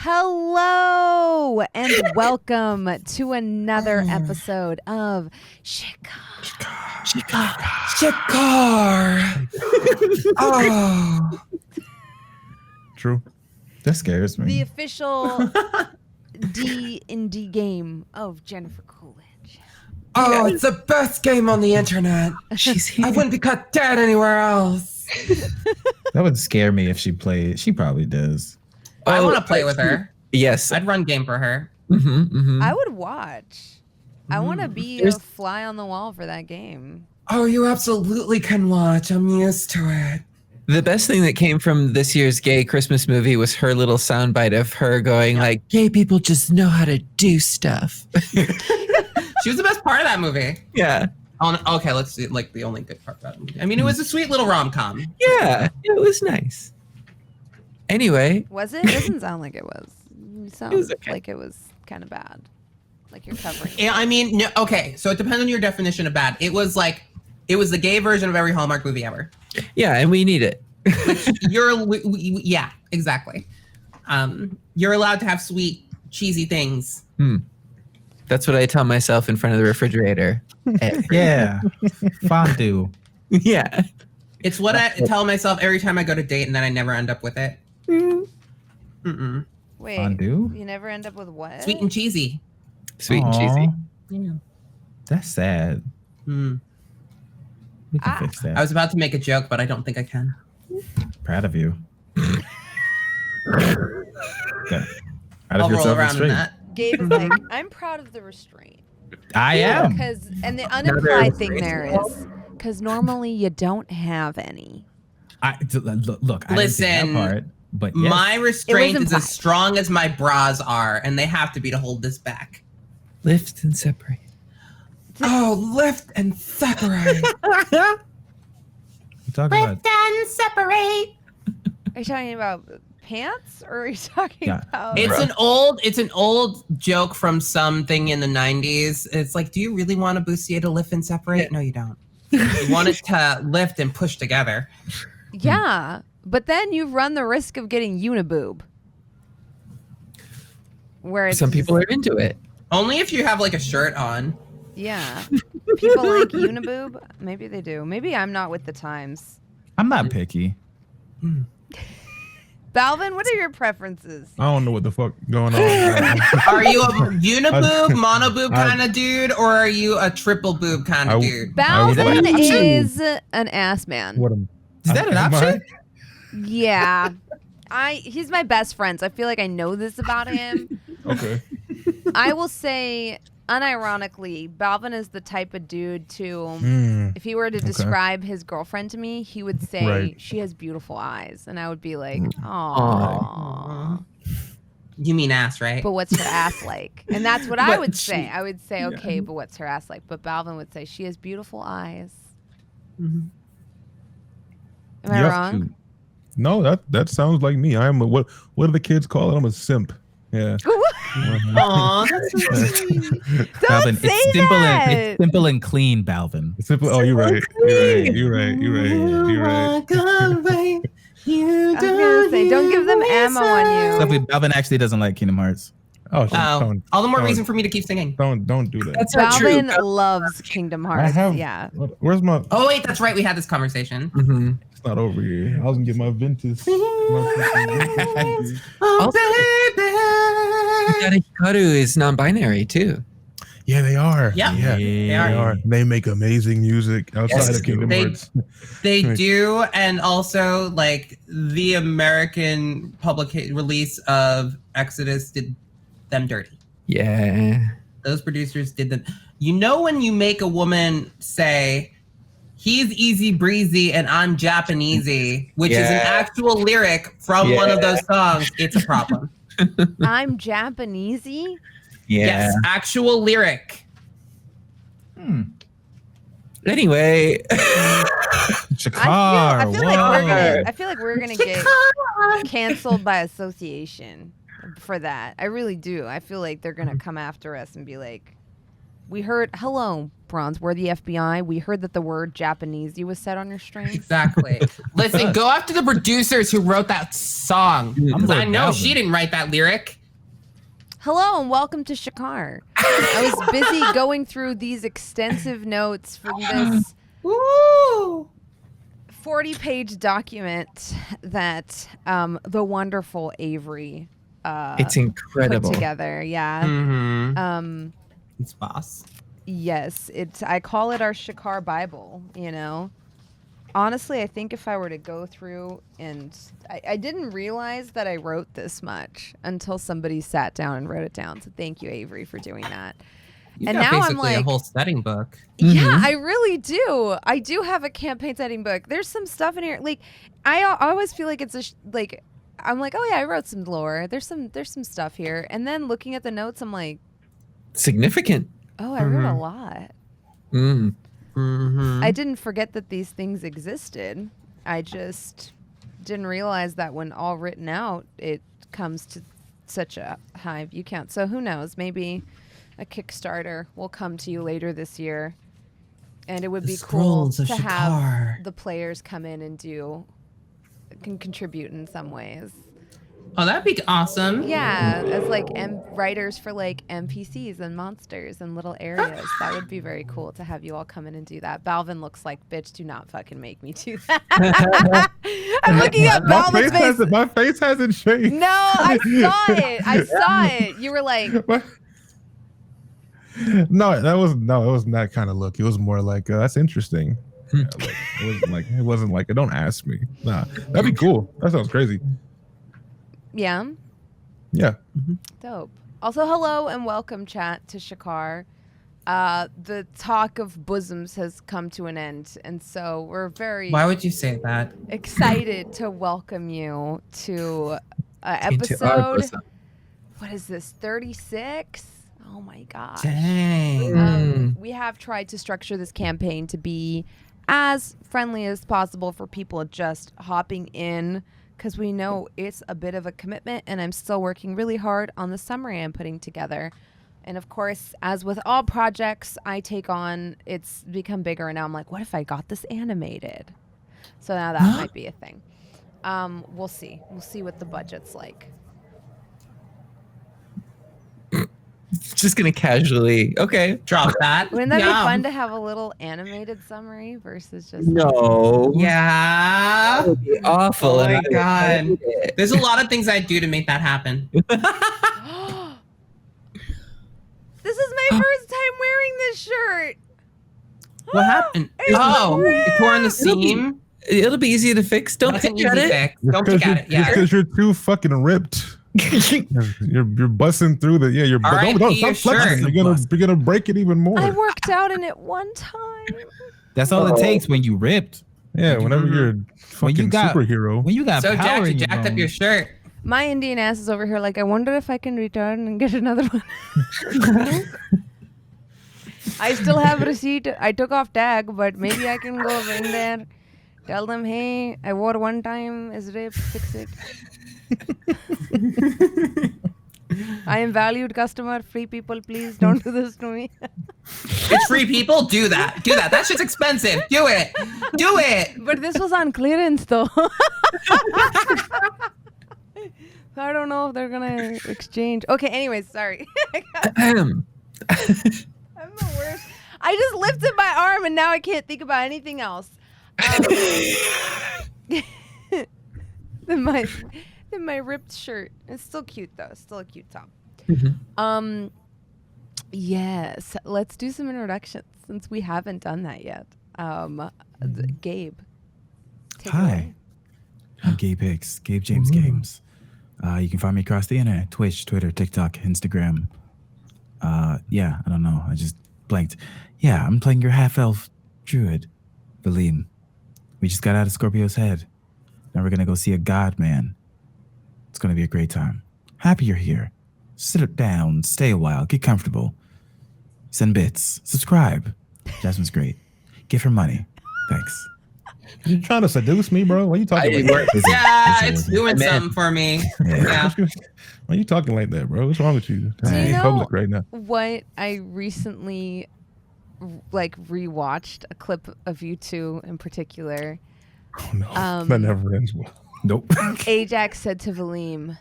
Hello and welcome to another episode of Shikar. Oh, true. That scares me. The official D&D game of Jennifer Coolidge. oh, it's the best game on the internet. She's here. I wouldn't be cut dead anywhere else. That would scare me if she played. She probably does. I want to play with her. Yes. I'd run game for her. I would watch. I want to be a fly on the wall for that game. Oh, you absolutely can watch. I'm used to it. The best thing that came from this year's gay Christmas movie was her little soundbite of her going like, gay people just know how to do stuff. She was the best part of that movie. Yeah. Okay, let's see, like the only good part of that movie. I mean, it was a sweet little rom-com. Yeah, it was nice. Anyway. Was it? It doesn't sound like it was. It sounds okay. like it was kind of bad. Like you're covering it. Yeah, I mean, no, okay, so it depends on your definition of bad. It was the gay version of every Hallmark movie ever. Yeah, and we need it. Yeah, exactly. You're allowed to have sweet, cheesy things. That's what I tell myself in front of the refrigerator. Yeah. Fondue. Yeah. It's what I tell myself every time I go to date, and then I never end up with it. Mm-mm. Wait, Fondue? you never end up with what? Sweet and cheesy. Sweet and cheesy. Yeah. That's sad. Mm. We can fix that. I was about to make a joke, but I don't think I can. Proud of you. Okay. Proud I'll of roll yourself around in straight. that. Gabe is like, I'm proud of the restraint. I am. Because, and the unimplied thing there is, because normally you don't have any. Look, I didn't say that Listen, part, but yes. My restraint is implied. as strong as my bras are, and they have to be to hold this back. Lift and separate. Oh, lift and separate. You talking about and separate. Are you talking about pants, or are you talking Yeah. about? It's an old joke from something in the 90s. It's like, do you really want a bustier to lift and separate? Yeah. No, you don't. You want it to lift and push together. Yeah, but then you run the risk of getting uniboob. Where it's Some people are into it. Only if you have like a shirt on. Yeah. People like uniboob. Maybe they do. Maybe I'm not with the times. I'm not picky. Balvin, what are your preferences? I don't know what the fuck going on. Are you a uniboob, monoboob kind of dude, or are you a triple boob kind of dude? Balvin is an ass man. Is that an option? Yeah. He's my best friend, so I feel like I know this about him. Okay. I will say, unironically, Balvin is the type of dude to, if he were to describe his girlfriend to me, he would say, she has beautiful eyes. And I would be like, aww. You mean ass, right? But what's her ass like? And that's what I would say. I would say, okay, but what's her ass like? But Balvin would say, she has beautiful eyes. Mm-hmm. Am I wrong? No, that sounds like me. I'm a, what do the kids call it? I'm a simp. Yeah. Aw, that's so sweet. Don't say that. It's simple and clean, Balvin. Simple. Oh, you're right. You're right. I was gonna say, don't give them ammo on you. Balvin actually doesn't like Kingdom Hearts. Oh, All the more reason for me to keep singing. Don't do that. That's not true. Balvin loves Kingdom Hearts. Yeah. Where's my? Oh wait, that's right. We had this conversation. Mm-hmm. It's not over here. I was gonna get my Ventus. Oh baby. Hikaru is non-binary too. Yeah, they are. Yeah, They are. They make amazing music outside of Kingdom Hearts. They do, and also like the American release of Exodus did them dirty. Yeah. Those producers did them. You know when you make a woman say, "He's easy breezy and I'm Japanesey," which is an actual lyric from one of those songs, it's a problem. I'm Japanesey? Yeah. Yes, actual lyric. Anyway. Shikar. I feel like we're gonna get canceled by association for that. I really do. I feel like they're gonna come after us and be like, "We heard, hello, Bronze. We're the FBI. We heard that the word Japanese was said on your stream. Exactly. Listen, go after the producers who wrote that song. I know she didn't write that lyric. Hello and welcome to Shikar. I was busy going through these extensive notes from this 40-page document that the wonderful Avery It's incredible. put together. Yeah. Mm-hmm. It's boss. Yes, I call it our Shikar Bible, you know. Honestly, I think if I were to go through and I didn't realize that I wrote this much until somebody sat down and wrote it down. So thank you, Avery, for doing that. You And got now I'm basically like, a whole setting book. yeah, I really do. I do have a campaign setting book. There's some stuff in here. Like, I always feel like it's I'm like, oh yeah, I wrote some lore. There's some stuff here. And then looking at the notes, I'm like, Significant. oh, I wrote a lot. Mm. Mm-hmm. I didn't forget that these things existed. I just didn't realize that when all written out, it comes to such a high view count. So who knows? Maybe a Kickstarter will come to you later this year. And it would be cool to have the players come in and can contribute in some ways. Oh, that'd be awesome. Yeah, as like writers for like NPCs and monsters and little areas. That would be very cool to have you all come in and do that. Balvin looks like, bitch, do not fucking make me do that. I'm looking at Balvin's face. My face hasn't changed. No, I saw it. I saw it. You were like, No, it wasn't that kind of look. It was more like that's interesting. Yeah, like, it wasn't like don't ask me. Nah, that'd be cool. That sounds crazy. yeah, Yeah. dope. Also, hello and welcome, chat, to Shikar. The talk of bosoms has come to an end, and so we're very Why would you say that? excited to welcome you to Into our episode. bosom. What is this? 36? Oh my gosh. Dang. We have tried to structure this campaign to be as friendly as possible for people just hopping in, because we know it's a bit of a commitment, and I'm still working really hard on the summary I'm putting together. And of course, as with all projects I take on, it's become bigger, and now I'm like, what if I got this animated? So now that might be a thing. We'll see. We'll see what the budget's like. Just gonna casually. Okay. Drop that. Wouldn't that be Yum. fun to have a little animated summary versus just No. Yeah. That would be awful. Oh and my I would God. hate it. There's a lot of things I'd do to make that happen. This is my first time wearing this shirt. What happened? It's Oh, ripped. it tore in the seam. It'll be easy to fix. Don't That's an pick at easy it. fix. Don't pick at it. Yeah. Because you're too fucking ripped. You're busting through the you're R.I.P. don't your stop flexing. shirt. You're gonna break it even more. I worked out in it one time. That's all it takes when you ripped. Yeah, whenever you're a fucking you got- superhero. When you got So power Jack, you in your jacked up your bones. shirt. My Indian ass is over here like, I wonder if I can return and get another one. I still have a receipt. I took off tag, but maybe I can go in there. Tell them, hey, I wore one time. Is ripped. Fix it. I am valued customer. Free people, please don't do this to me. It's free people. Do that. Do that. That shit's expensive. Do it. Do it. But this was on clearance, though. So I don't know if they're gonna exchange. Okay, anyways, sorry. I'm the worst. I just lifted my arm and now I can't think about anything else. Than my ripped shirt. It's still cute though. It's still a cute top. Yes. Let's do some introductions since we haven't done that yet. Gabe. Take it Hi. away. I'm Gabe Hicks, Gabe James Games. You can find me across the internet, Twitch, Twitter, TikTok, Instagram. Yeah, I don't know. I just blanked. Yeah, I'm playing your half-elf druid, Valym. We just got out of Scorpio's head. Now we're going to go see a god man. It's going to be a great time. Happy you're here. Sit down, stay a while, get comfortable. Send bits. Subscribe. Jasmine's great. Give her money. Thanks. You trying to seduce me, bro? Why you talking like that? Yeah, it's doing something for me. Yeah. Why you talking like that, bro? What's wrong with you? Do you in know public right now. what I recently like rewatched a clip of you two in particular. Oh no, that never ends well. Nope. Ajax said to Valym,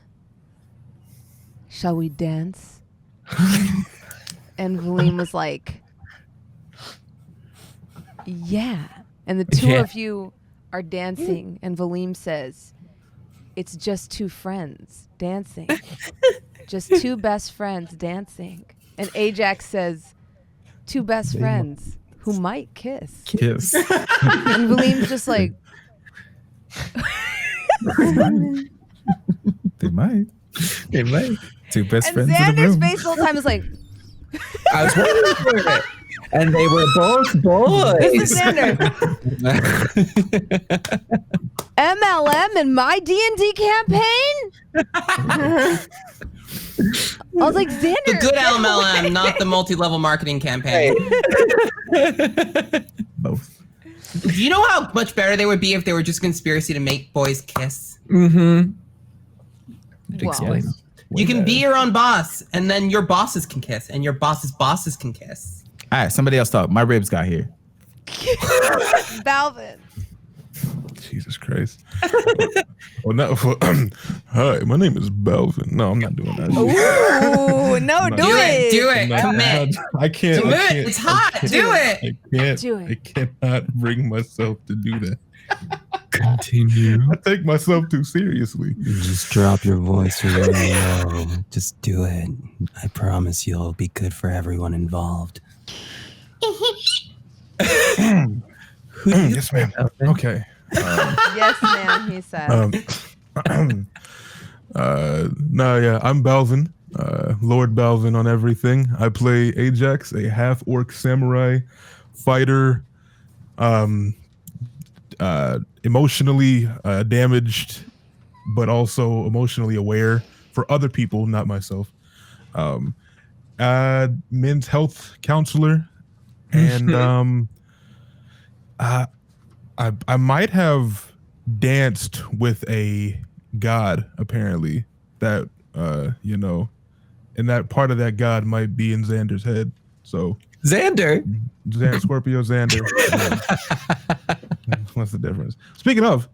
"Shall we dance?" And Valym was like, "Yeah." And the two of you are dancing, and Valym says, "It's just two friends dancing. Just two best friends dancing." And Ajax says, "Two best friends who might kiss." Kiss. And Valym's just like, They might. They might. Two best and friends in the Xander's room. face the whole time is like, I was waiting for it. And they were both boys. "This is Xander. MLM in my D&D campaign?" I was like, Xander. The good LMLM, not the multi-level marketing campaign. Both. Do you know how much better they would be if they were just conspiracy to make boys kiss? Well, Explain. You can be your own boss, and then your bosses can kiss, and your boss's bosses can kiss. All right, somebody else talk. My ribs got here. Balvin. Jesus Christ. Well, no. Hi, my name is Balvin. No, I'm not doing that. Ooh, no, do it. Do it. I'm not- Commit. I can't. Do I it. can't- It's hot. Do it. I can't. Do it. I cannot bring myself to do that. Continue. I take myself too seriously. Just drop your voice really low. Just do it. I promise you'll be good for everyone involved. Yes, ma'am. Okay. Yes, ma'am, he said. No, yeah, I'm Balvin, LordBalvin on everything. I play Ajax, a half-orc samurai fighter, emotionally damaged, but also emotionally aware for other people, not myself. Men's health counselor, and I might have danced with a god, apparently, that you know, and that part of that god might be in Xander's head. So Xander. Scorpio Xander. What's the difference? Speaking of,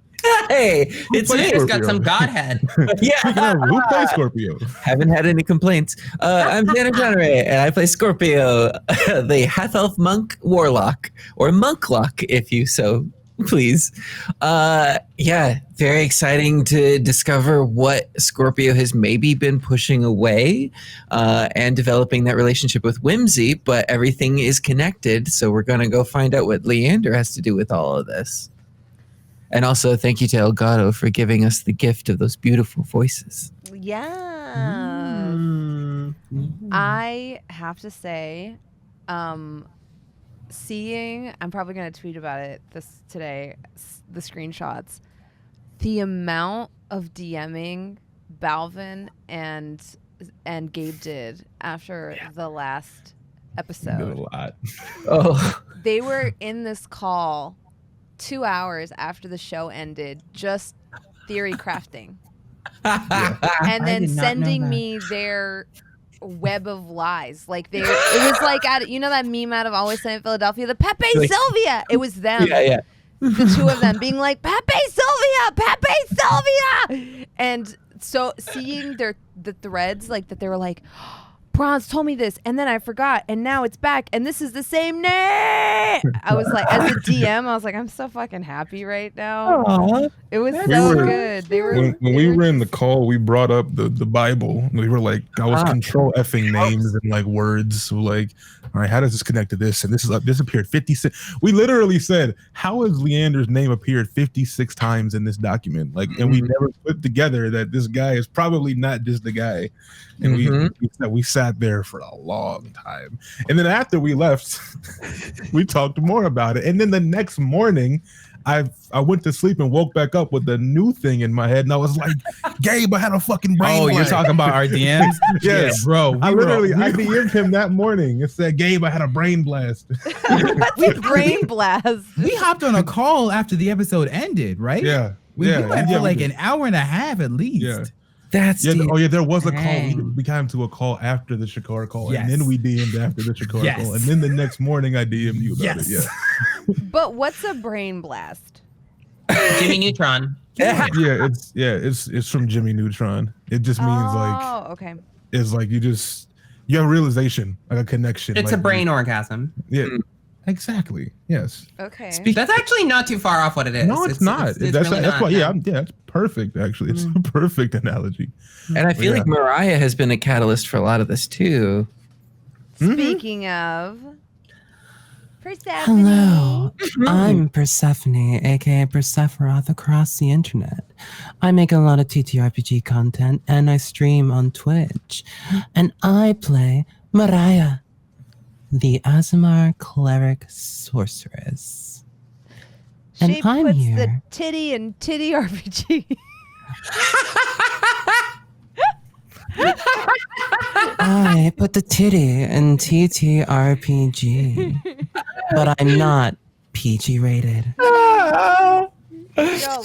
Hey, it's me. It's got some godhead. speaking of, who plays Scorpio? Haven't had any complaints. I'm Jeanneret, and I play Scorpio, the half-elf monk warlock, or monklock, if you so please. Yeah, very exciting to discover what Scorpio has maybe been pushing away, and developing that relationship with Whimsy, but everything is connected, so we're going to go find out what Leander has to do with all of this. And also, thank you to Elgato for giving us the gift of those beautiful voices. Yeah. I have to say, seeing, I'm probably going to tweet about it today, the screenshots, the amount of DMing Balvin and Gabe did after the last episode. Did a lot. Oh, They were in this call 2 hours after the show ended, just theory crafting. And then sending me their web of lies. Like it was like, you know that meme out of Always Sunny in Philadelphia, the Pepe Sylvia. It was them. yeah. The two of them being like, Pepe Sylvia. And so seeing the threads, like that they were like, Bronze told me this, and then I forgot, and now it's back, and this is the same name. I was like, as a DM, I was like, I'm so fucking happy right now. Aww. It was so good. They were When we were in the call, we brought up the Bible. We were like, I was control effing names and like words. So like, all right, how does this connect to this? And this appeared 56. We literally said, how has Leander's name appeared 56 times in this document? Like, and we never put together that this guy is probably not just the guy. And we sat there for a long time. And then after we left, we talked more about it. And then the next morning, I went to sleep and woke back up with a new thing in my head, and I was like, "Gabe, I had a fucking brain." Oh, you're blast." talking about our DMs? Yes. Yeah, bro. I DM'd him that morning and said, "Gabe, I had a brain blast." we brain blast. We hopped on a call after the episode ended, right? Yeah. We yeah. went yeah, for like we an did. hour and a half at least. Yeah. That's Yeah. the Oh yeah, there was a call. Dang. We got into a call after the Shikar call, Yes. and then we DM'd after the Shikar Yes. call, and then the next morning I DM'd you about it. Yeah. But what's a brain blast? Jimmy Neutron. It's from Jimmy Neutron. It just means Okay. it's like you have a realization, like a connection. It's like a brain orgasm. Yeah. Exactly. Yes. Okay. That's actually not too far off what it is. No, it's not. It's That's really not, why. no. It's perfect. Actually, it's a perfect analogy. And I feel Yeah. like Mirayah has been a catalyst for a lot of this too. Speaking of Persephone. Hello, I'm Persephone, aka Persephiroth across the internet. I make a lot of TTRPG content and I stream on Twitch. And I play Mirayah, the Aasimar cleric sorceress. And She I'm puts here. the titty in titty RPG. I put the titty in TTRPG, but I'm not PG rated. Y'all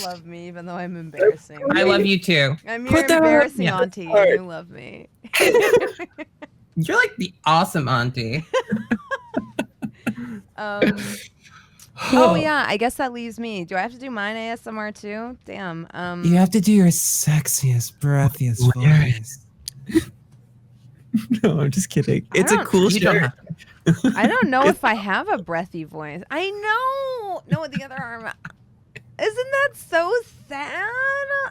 love me, even though I'm embarrassing. I love you too. I'm your Put that embarrassing on- auntie. And you love me. You're like the awesome auntie. Oh yeah, I guess that leaves me. Do I have to do mine ASMR too? Damn. You have to do your sexiest, breathiest voice. No, I'm just kidding. It's a don't- cool You don't shirt. have to. I don't know if I have a breathy voice. I know. No, with the other arm. Isn't that so sad?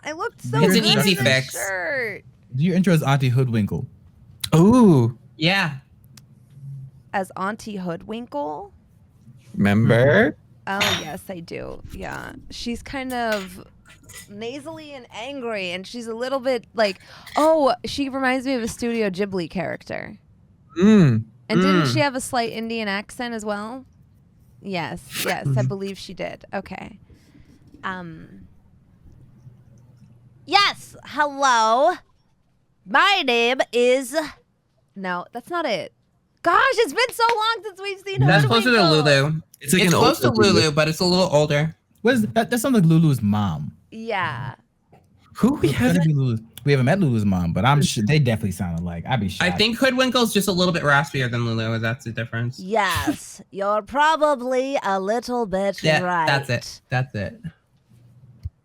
I looked so It's an good easy in the fix. shirt. Your intro is Auntie Hoodwinkle. Ooh, Yeah. As Auntie Hoodwinkle. remember? Oh yes, I do. Yeah, she's kind of nasally and angry, and she's a little bit like, oh, she reminds me of a Studio Ghibli character. Mm. And didn't she have a slight Indian accent as well? Yes, I believe she did. Okay. Yes, hello. My name is... No, that's not it. Gosh, it's been so long since we've seen That's closer to Hoodwinkle. Lulu. It's like It's an close to old Lulu, but it's a little older. What is that? That sounds like Lulu's mom. Yeah. Who we It's gotta have? be Lulu's. We haven't met Lulu's mom, but I'm sure they definitely sound alike. I'd be shocked. I think Hoodwinkle's just a little bit raspier than Lulu. That's the difference. Yes, you're probably a little bit Yeah, right. that's it. That's it.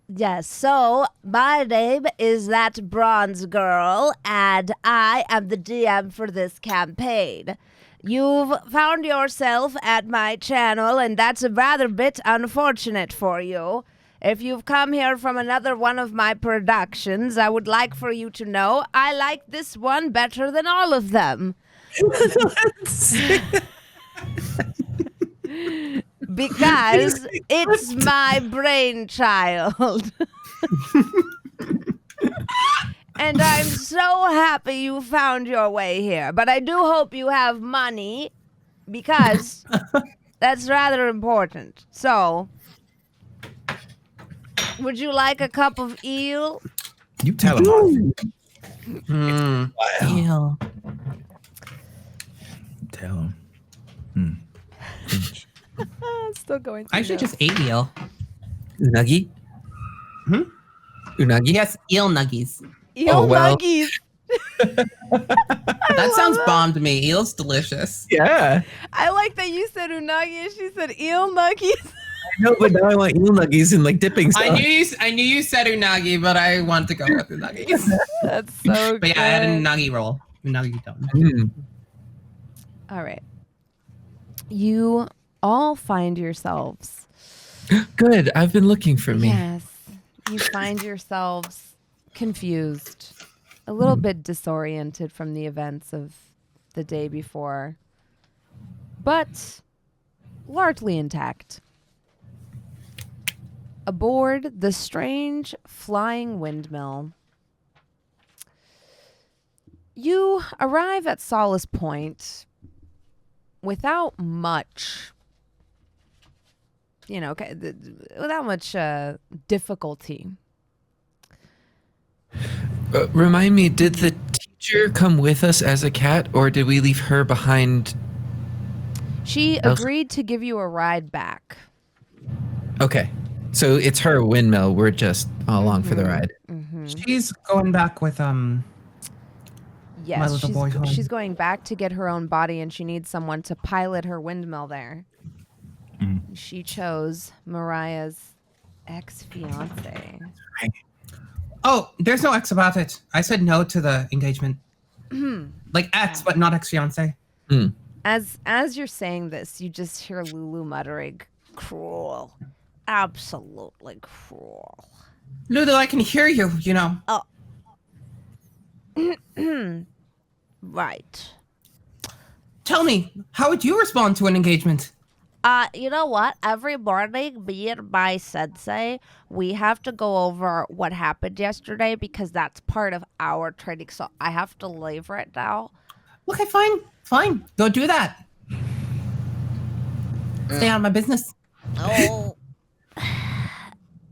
Yes, so my name is That Bronze Girl, and I am the DM for this campaign. You've found yourself at my channel, and that's a rather bit unfortunate for you. If you've come here from another one of my productions, I would like for you to know I like this one better than all of them. Because it's my brainchild. And I'm so happy you found your way here. But I do hope you have money, because that's rather important. So, would you like a cup of eel? You tell him. Mm. Ew. Tell him. Still going I actually just ate eel. Unagi? Unagi? Yes, eel nuggies. eel Oh, well. nuggies. That sounds bomb to me. Eel's delicious. Yeah. I like that you said unagi and she said eel nuggies. No, but now I want eel nuggies and like dipping stuff. I knew you said unagi, but I want to go with unagis. That's so But yeah, I had an unagi roll. Unagi don't. Mm. All right. You all find yourselves. Good. I've been looking for me. Yes. You find yourselves confused, a little bit disoriented from the events of the day before, but largely intact. Aboard the strange flying windmill, you arrive at Solace Point without much, without much difficulty. Remind me, did the teacher come with us as a cat, or did we leave her behind? She agreed to give you a ride back. Okay. So it's her windmill. We're just along for the ride. Mm-hmm. She's going back with my Yes, little boy home. she's going back to get her own body, and she needs someone to pilot her windmill there. She chose Mirayah's ex-fiance. Oh, there's no X about it. I said no to the engagement. Like X, but not ex-fiance. As you're saying this, you just hear Lulu muttering, "Cruel, absolutely cruel." Lulu, I can hear you. You know. Oh. Right. Tell me, how would you respond to an engagement? You know what? Every morning, me and my sensei, we have to go over what happened yesterday because that's part of our training. So I have to leave right now. Okay, fine. Go do that. Stay out of my business. Oh.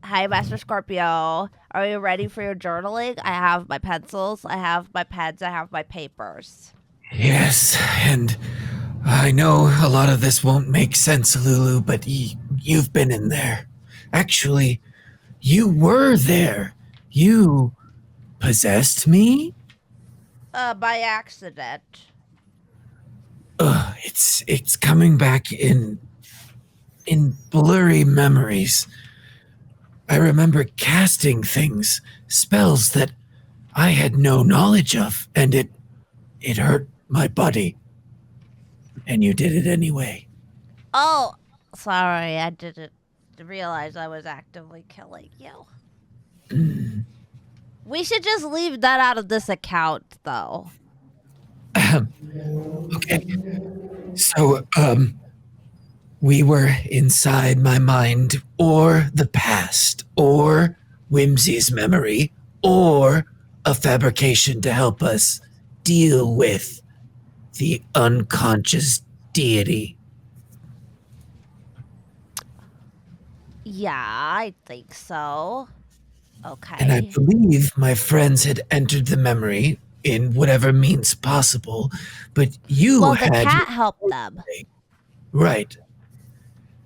Hi, Master Scorpio. Are you ready for your journaling? I have my pencils, I have my pens, I have my papers. Yes, and I know a lot of this won't make sense, Lulu, but you've been in there. Actually, you were there. You possessed me? By accident. It's coming back in blurry memories. I remember casting things, spells that I had no knowledge of, and it hurt my body. And you did it anyway. Oh, sorry, I didn't realize I was actively killing you. We should just leave that out of this account, though. Okay. So, we were inside my mind, or the past, or Whimsy's memory, or a fabrication to help us deal with the unconscious deity. Yeah, I think so. Okay. And I believe my friends had entered the memory in whatever means possible, but you well, had... the cat helped them. Right.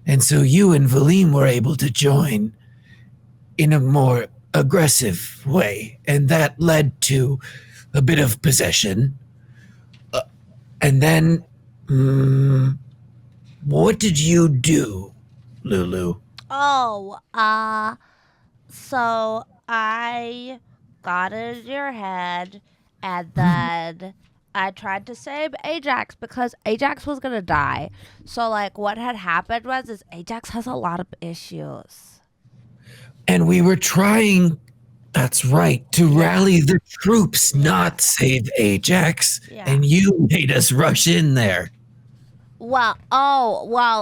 And so you and Valym were able to join in a more aggressive way, and that led to a bit of possession. And then, what did you do, Lulu? Oh, so I got in your head, and then I tried to save Ajax because Ajax was gonna die. So, like, what had happened was Ajax has a lot of issues. And we were trying, that's right, to rally the troops, not save Ajax. Yeah. And you made us rush in there. Well,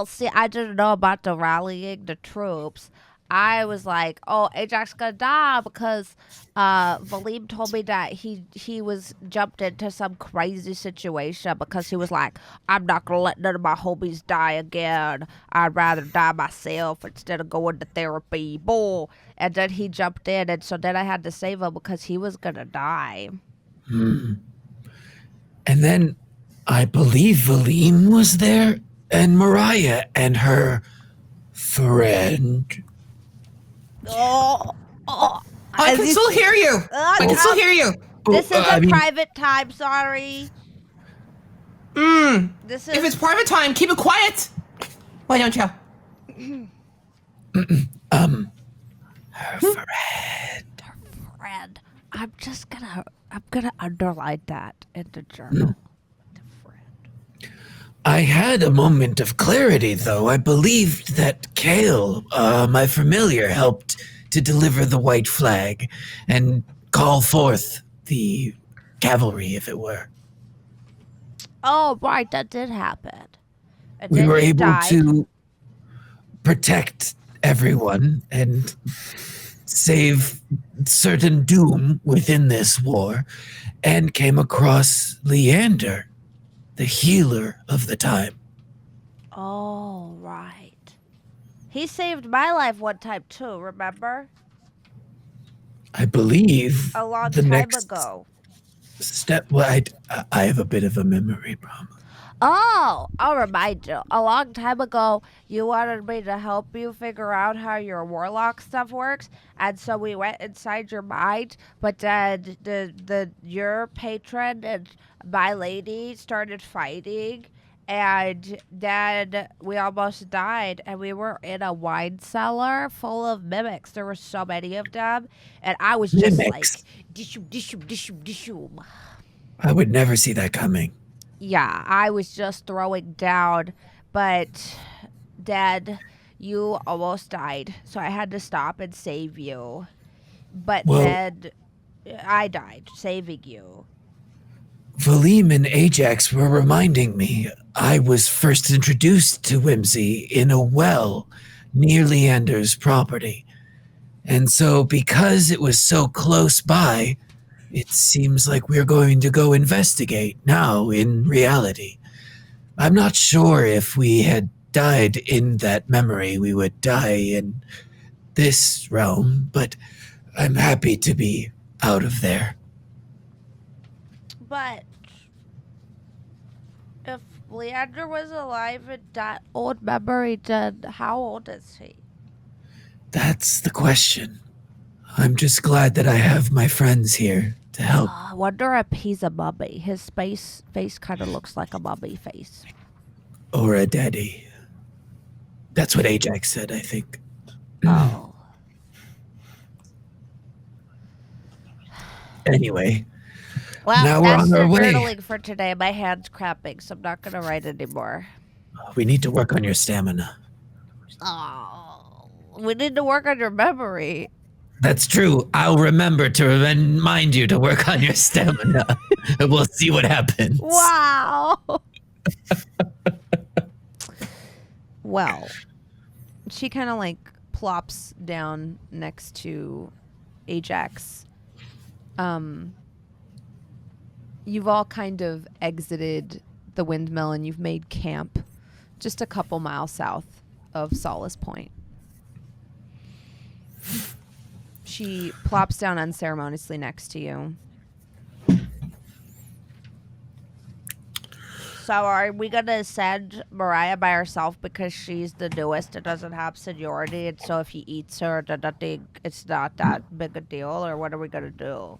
see, I didn't know about the rallying the troops. I was like, oh, Ajax gonna die because Valym told me that he was jumped into some crazy situation because he was like, I'm not gonna let none of my homies die again. I'd rather die myself instead of going to therapy. Bull. And then he jumped in, and so then I had to save him because he was gonna die. And then I believe Valym was there, and Mirayah and her friend. I can still hear you. I can still hear you. This is a private time, sorry. This is... If it's private time, keep it quiet. Why don't you? Her friend. Her friend. I'm gonna underline that in the journal. The friend. I had a moment of clarity, though. I believed that Kale, my familiar, helped to deliver the white flag and call forth the cavalry, if it were. Oh, right, that did happen. And We then were you able died. to protect everyone and save certain doom within this war, and came across Leander, the healer of the time. Oh, right. He saved my life one time too, remember? I believe A long the time next ago. step. Well, I have a bit of a memory problem. Oh, I'll remind you. A long time ago, you wanted me to help you figure out how your warlock stuff works, and so we went inside your mind. But then your patron and my lady started fighting, and then we almost died. And we were in a wine cellar full of mimics. There were so many of them, and I was just Mimics? like, dishum. I would never see that coming. Yeah, I was just throwing down, but Dad, you almost died, so I had to stop and save you. But Well- then I died saving you. Valym and Ajax were reminding me I was first introduced to Whimsy in a well near Leander's property. And so because it was so close by, it seems like we're going to go investigate now in reality. I'm not sure if we had died in that memory, we would die in this realm, but I'm happy to be out of there. But if Leander was alive in that old memory, then how old is he? That's the question. I'm just glad that I have my friends here to help. I wonder if he's a mummy. His face kind of looks like a mummy face. Or a daddy. That's what Ajax said, I think. Oh. Anyway, Well, Now we're that's on the our way. journaling for today. My hand's cramping, so I'm not going to write anymore. we need to work on your stamina. Oh, we need to work on your memory. That's true. I'll remember to remind you to work on your stamina. And we'll see what happens. Wow. Well, she kind of like plops down next to Ajax. You've all kind of exited the windmill and you've made camp just a couple miles south of Solace Point. She plops down unceremoniously next to you. So are we going to send Mirayah by herself because she's the newest and doesn't have seniority, and so if he eats her, then it's not that big a deal, or what are we going to do?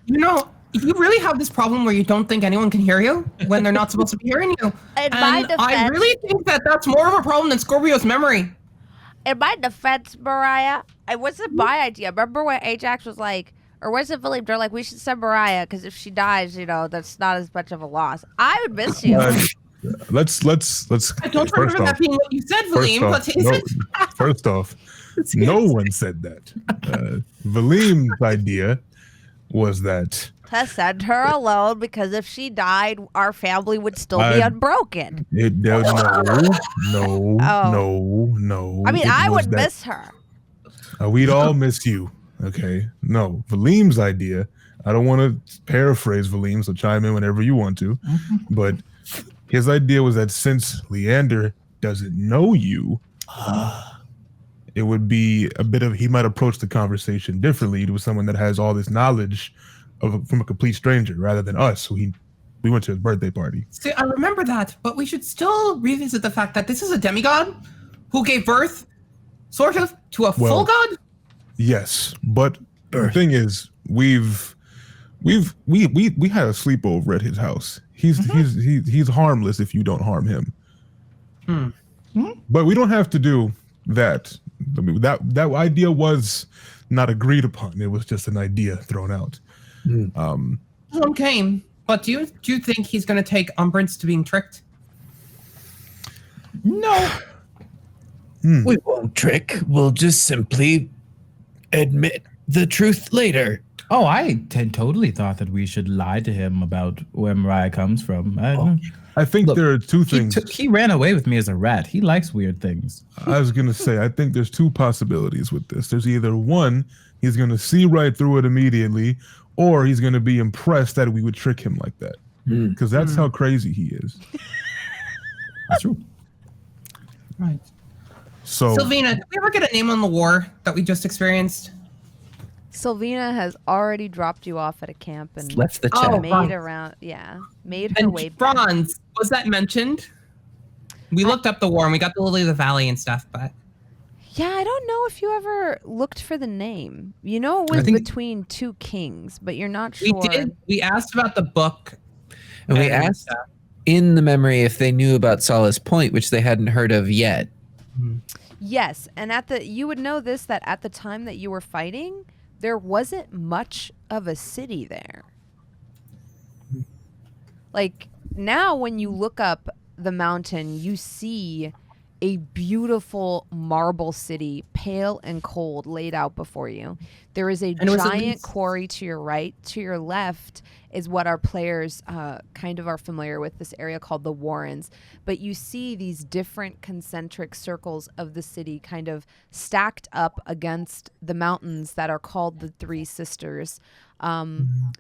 You know, you really have this problem where you don't think anyone can hear you when they're not supposed to be hearing you. In my And I defense- really think that that's more of a problem than Scorpio's memory. In my defense, Mirayah, it wasn't my idea. Remember when Ajax was like, or was it Valym? They're like, we should send Mirayah because if she dies, you know, that's not as much of a loss. I would miss you. Let's. I don't remember that being what you said, Valym, but is it? First off, no one said that. Valym's idea was that To send her alone because if she died, our family would still be I- unbroken. no. I mean, It I was would that- miss her. We'd all miss you. Okay. No, Valym's idea. I don't want to paraphrase Valym, so chime in whenever you want to. But his idea was that since Leander doesn't know you, it would be a bit of, he might approach the conversation differently with someone that has all this knowledge from a complete stranger rather than us, who we went to his birthday party. See, I remember that, but we should still revisit the fact that this is a demigod who gave birth, sort of, to a full god? Yes, but the thing is, we had a sleepover at his house. He's harmless if you don't harm him. But we don't have to do that. I mean, that idea was not agreed upon. It was just an idea thrown out. Okay, but do you think he's going to take umbrance to being tricked? No. We won't trick. We'll just simply admit the truth later. Oh, I totally thought that we should lie to him about where Mirayah comes from. I think Look, there are two things. He ran away with me as a rat. He likes weird things. I was going to say, I think there's two possibilities with this. There's either one, he's going to see right through it immediately, or he's going to be impressed that we would trick him like that. Because that's how crazy he is. That's true. Right. So, Sylvina, did we ever get a name on the war that we just experienced? Sylvina has already dropped you off at a camp and Left the chat. made her And way back. Bronze, was that mentioned? We looked up the war and we got the Lily of the Valley and stuff, but Yeah, I don't know if you ever looked for the name. You know, it was between two kings, but you're not sure. we did. We asked about the book. And we asked in the memory if they knew about Solace Point, which they hadn't heard of yet. Yes, and you would know this, that at the time that you were fighting, there wasn't much of a city there. Like, now when you look up the mountain, you see a beautiful marble city, pale and cold, laid out before you. There is a giant quarry to your right. To your left is what our players kind of are familiar with, this area called the Warrens. But you see these different concentric circles of the city kind of stacked up against the mountains that are called the Three Sisters.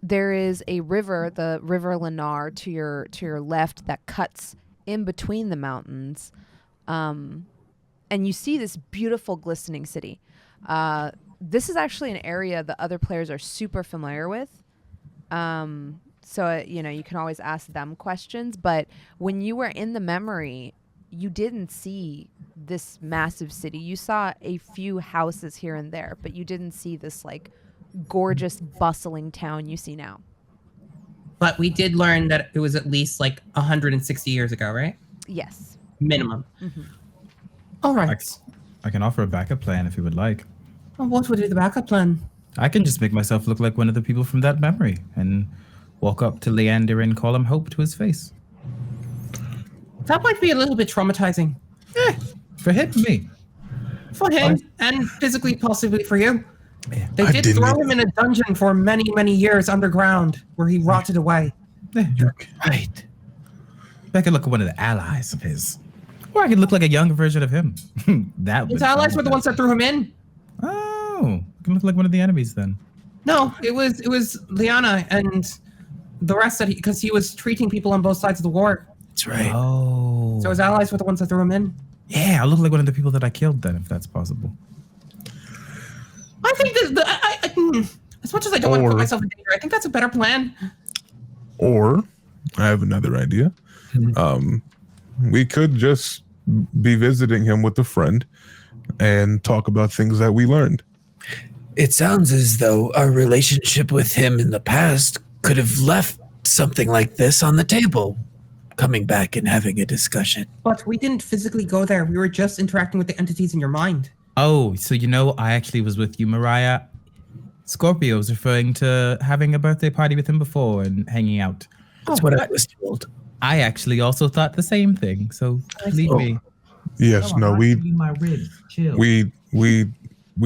There is a river, the River Lennar, to your left that cuts in between the mountains. And you see this beautiful glistening city. This is actually an area the other players are super familiar with. So, you can always ask them questions. But when you were in the memory, you didn't see this massive city. You saw a few houses here and there, but you didn't see this, like, gorgeous, bustling town you see now. But we did learn that it was at least, like, 160 years ago, right? Yes. Minimum. All right. I can offer a backup plan if you would like. Well, what would be the backup plan? I can just make myself look like one of the people from that memory and walk up to Leander and call him Hope to his face. That might be a little bit traumatizing. For him, for me. For him, and physically, possibly for you. They I did didn't throw even- him in a dungeon for many, many years underground, where he rotted away. Right. I could look at one of the allies of his. Or I could look like a younger version of him. His allies were the ones that threw him in. Oh, I can look like one of the enemies then. No, it was Liana and the rest that because he was treating people on both sides of the war. That's right. Oh. So his allies were the ones that threw him in. Yeah, I'll look like one of the people that I killed then, if that's possible. I think as much as I don't want to put myself in danger, I think that's a better plan. Or I have another idea. We could just be visiting him with a friend and talk about things that we learned. It sounds as though our relationship with him in the past could have left something like this on the table, coming back and having a discussion. But we didn't physically go there. We were just interacting with the entities in your mind. Oh, so I actually was with you, Mirayah. Scorpio was referring to having a birthday party with him before and hanging out. That's what I was told. I actually also thought the same thing, so leave me. Yes, no, we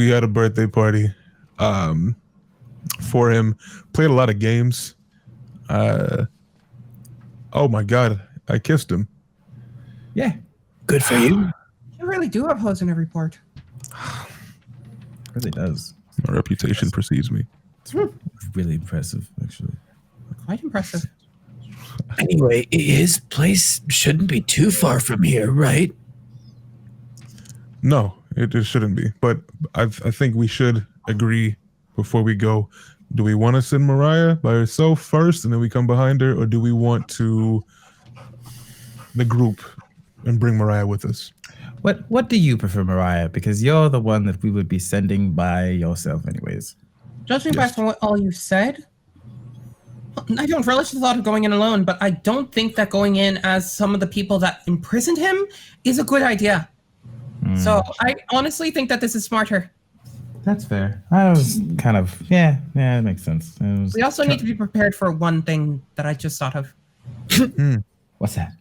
had a birthday party for him. Played a lot of games. Oh my God, I kissed him. Yeah, good for you. You really do have hoes in every port. Really does. My reputation precedes me. It's really impressive, actually. Quite impressive. Anyway, his place shouldn't be too far from here, right? No, it shouldn't be. But I think we should agree before we go. Do we want to send Mirayah by herself first and then we come behind her? Or do we want the group and bring Mirayah with us? What do you prefer, Mirayah? Because you're the one that we would be sending by yourself anyways. Judging by from what all you said, I don't relish the thought of going in alone, but I don't think that going in as some of the people that imprisoned him is a good idea. So I honestly think that this is smarter. That's fair. I was kind of, yeah, it makes sense. We also need to be prepared for one thing that I just thought of. What's that?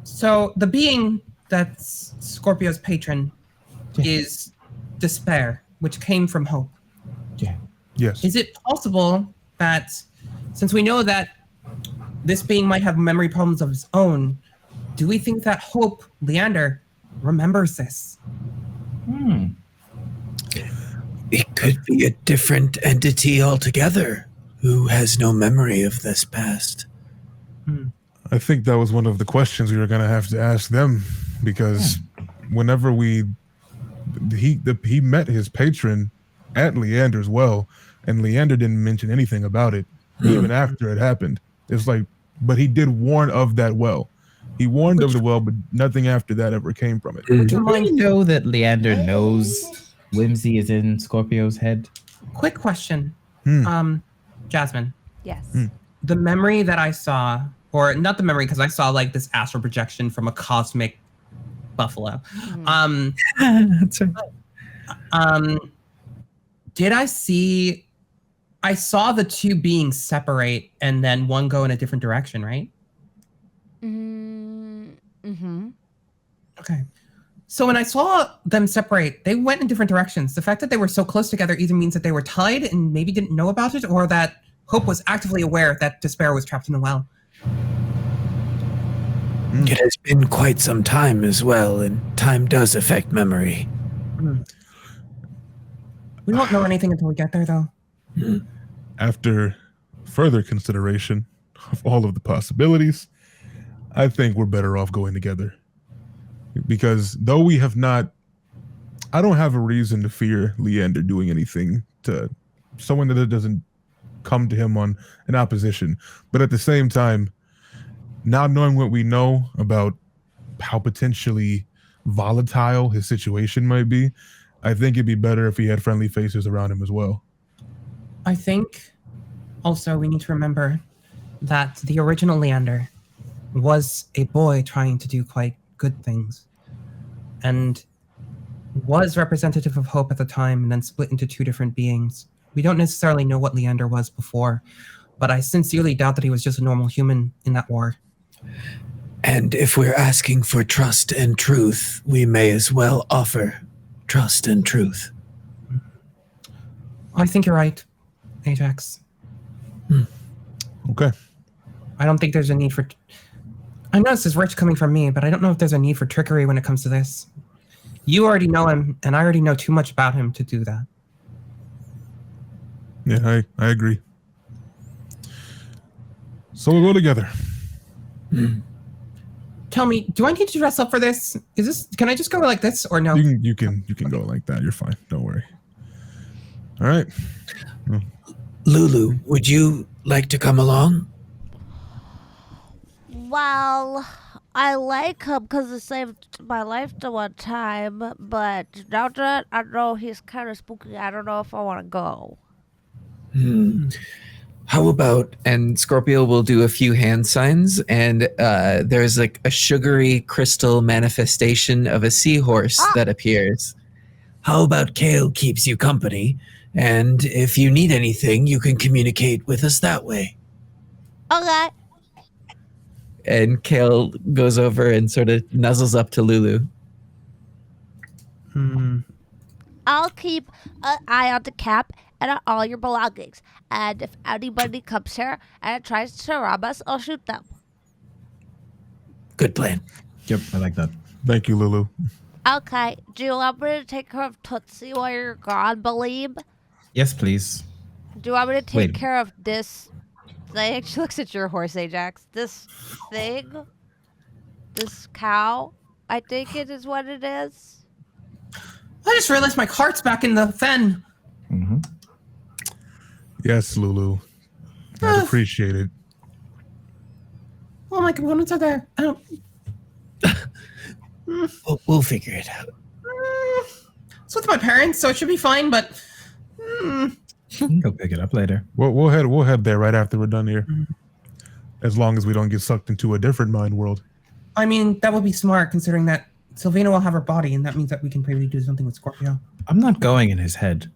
So the being that's Scorpio's patron is despair, which came from hope. Yeah. Yes. Is it possible that, since we know that this being might have memory problems of his own, do we think that Hope, Leander, remembers this? It could be a different entity altogether who has no memory of this past. I think that was one of the questions we were going to have to ask them, because whenever he met his patron at Leander's well, and Leander didn't mention anything about it even after it happened. It's like, but he did warn of that well. He warned of the well, but nothing after that ever came from it. Do we know that Leander knows Whimsy is in Scorpio's head? Quick question. Jasmine. Yes. The memory that I saw, or not the memory, because I saw like this astral projection from a cosmic buffalo. That's right. Did I see? I saw the two beings separate and then one go in a different direction, right? Mm-hmm. Okay. So when I saw them separate, they went in different directions. The fact that they were so close together either means that they were tied and maybe didn't know about it, or that Hope was actively aware that Despair was trapped in the well. It has been quite some time as well, and time does affect memory. We won't know anything until we get there, though. After further consideration of all of the possibilities, I think we're better off going together. Because though we have not, I don't have a reason to fear Leander doing anything to someone that doesn't come to him on an opposition. But at the same time, now knowing what we know about how potentially volatile his situation might be, I think it'd be better if he had friendly faces around him as well. I think also we need to remember that the original Leander was a boy trying to do quite good things and was representative of Hope at the time and then split into two different beings. We don't necessarily know what Leander was before, but I sincerely doubt that he was just a normal human in that war. And if we're asking for trust and truth, we may as well offer trust and truth. I think you're right, Ajax. Okay. I don't think there's a need for... I know this is rich coming from me, but I don't know if there's a need for trickery when it comes to this. You already know him, and I already know too much about him to do that. Yeah, I agree. So we'll go together. Tell me, do I need to dress up for this? Can I just go like this or no? You can go like that. You're fine. Don't worry. All right. Lulu, would you like to come along? Well, I like him because he saved my life the one time, but now that I know he's kind of spooky, I don't know if I want to go. How about... And Scorpio will do a few hand signs, and there's like a sugary crystal manifestation of a seahorse that appears. How about Kale keeps you company, and if you need anything, you can communicate with us that way. Okay. And Kale goes over and sort of nuzzles up to Lulu. I'll keep an eye on the cap and on all your belongings. And if anybody comes here and tries to rob us, I'll shoot them. Good plan. Yep, I like that. Thank you, Lulu. Okay. Do you want me to take care of Tootsie while you're gone, Valym? Yes, please. Do you want me to take Wait. care of this thing? She looks at your horse, Ajax. This thing? This cow? I think it is what it is. I just realized my cart's back in the fen. Yes, Lulu. I'd appreciate it. Oh, my components are there. I don't... We'll figure it out. It's with my parents, so it should be fine, but... Go pick it up later. We'll head there right after we're done here. As long as we don't get sucked into a different mind world. I mean, that would be smart, considering that Sylvina will have her body, and that means that we can probably do something with Scorpio. I'm not going in his head.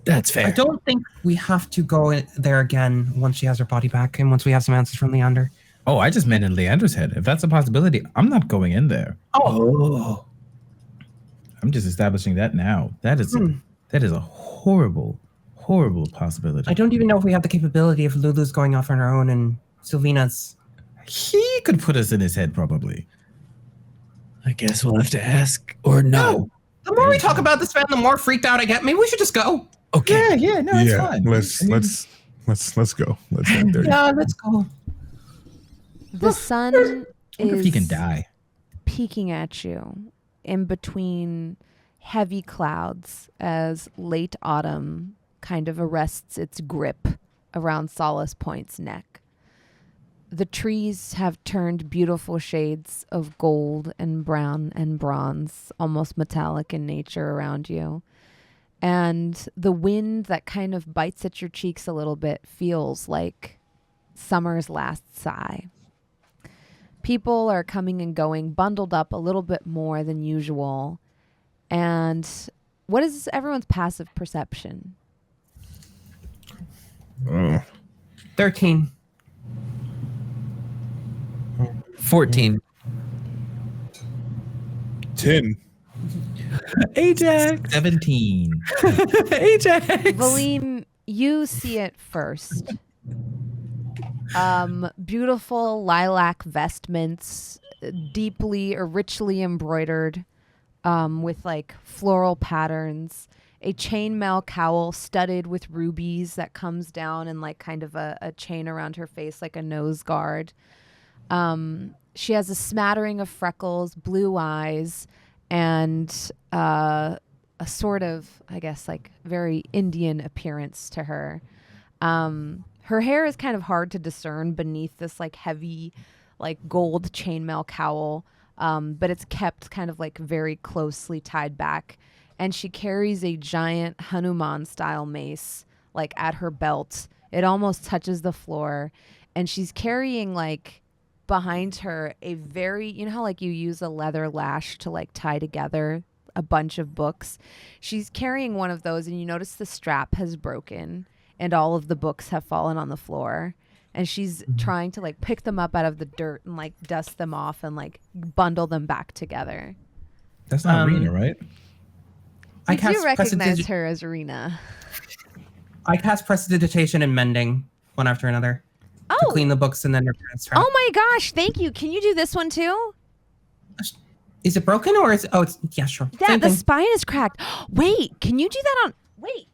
That's fair. I don't think we have to go there again once she has her body back, and once we have some answers from Leander. Oh, I just meant in Leander's head. If that's a possibility, I'm not going in there. Oh. I'm just establishing that now. That is a horrible, horrible possibility. I don't even know if we have the capability if Lulu's going off on her own and Sylvina's... He could put us in his head, probably. I guess we'll have to ask, or no. The more we talk about this, man, the more freaked out I get. Maybe we should just go. Okay. Yeah, no, it's fine. Let's go. Let's head there. Yeah, let's go. The sun I wonder if he can is die. peeking at you in between heavy clouds as late autumn kind of arrests its grip around Solace Point's neck. The trees have turned beautiful shades of gold and brown and bronze, almost metallic in nature around you. And the wind that kind of bites at your cheeks a little bit feels like summer's last sigh. People are coming and going, bundled up a little bit more than usual. And what is everyone's passive perception? 13. 14. 10. Ajax. 17. Ajax. Valym, you see it first. Beautiful lilac vestments, deeply or richly embroidered, with like floral patterns. A chainmail cowl studded with rubies that comes down in like kind of a chain around her face, like a nose guard. She has a smattering of freckles, blue eyes, and a sort of, I guess, like very Indian appearance to her. Her hair is kind of hard to discern beneath this like heavy, like gold chainmail cowl, but it's kept kind of like very closely tied back. And she carries a giant Hanuman-style mace, like at her belt. It almost touches the floor. And she's carrying, like, behind her a very, you know how, like, you use a leather lash to, like, tie together a bunch of books? She's carrying one of those, and you notice the strap has broken, and all of the books have fallen on the floor. And she's trying to, like, pick them up out of the dirt and, like, dust them off and, like, bundle them back together. That's not Rena, right? I do recognize her as Rena. I cast Prestidigitation and Mending one after another to clean the books and then return its track. Oh my gosh, thank you. Can you do this one too? Is it broken or is it? Oh, it's, yeah, sure. Yeah, Same the thing. spine is cracked. Wait, can you do that on... Wait.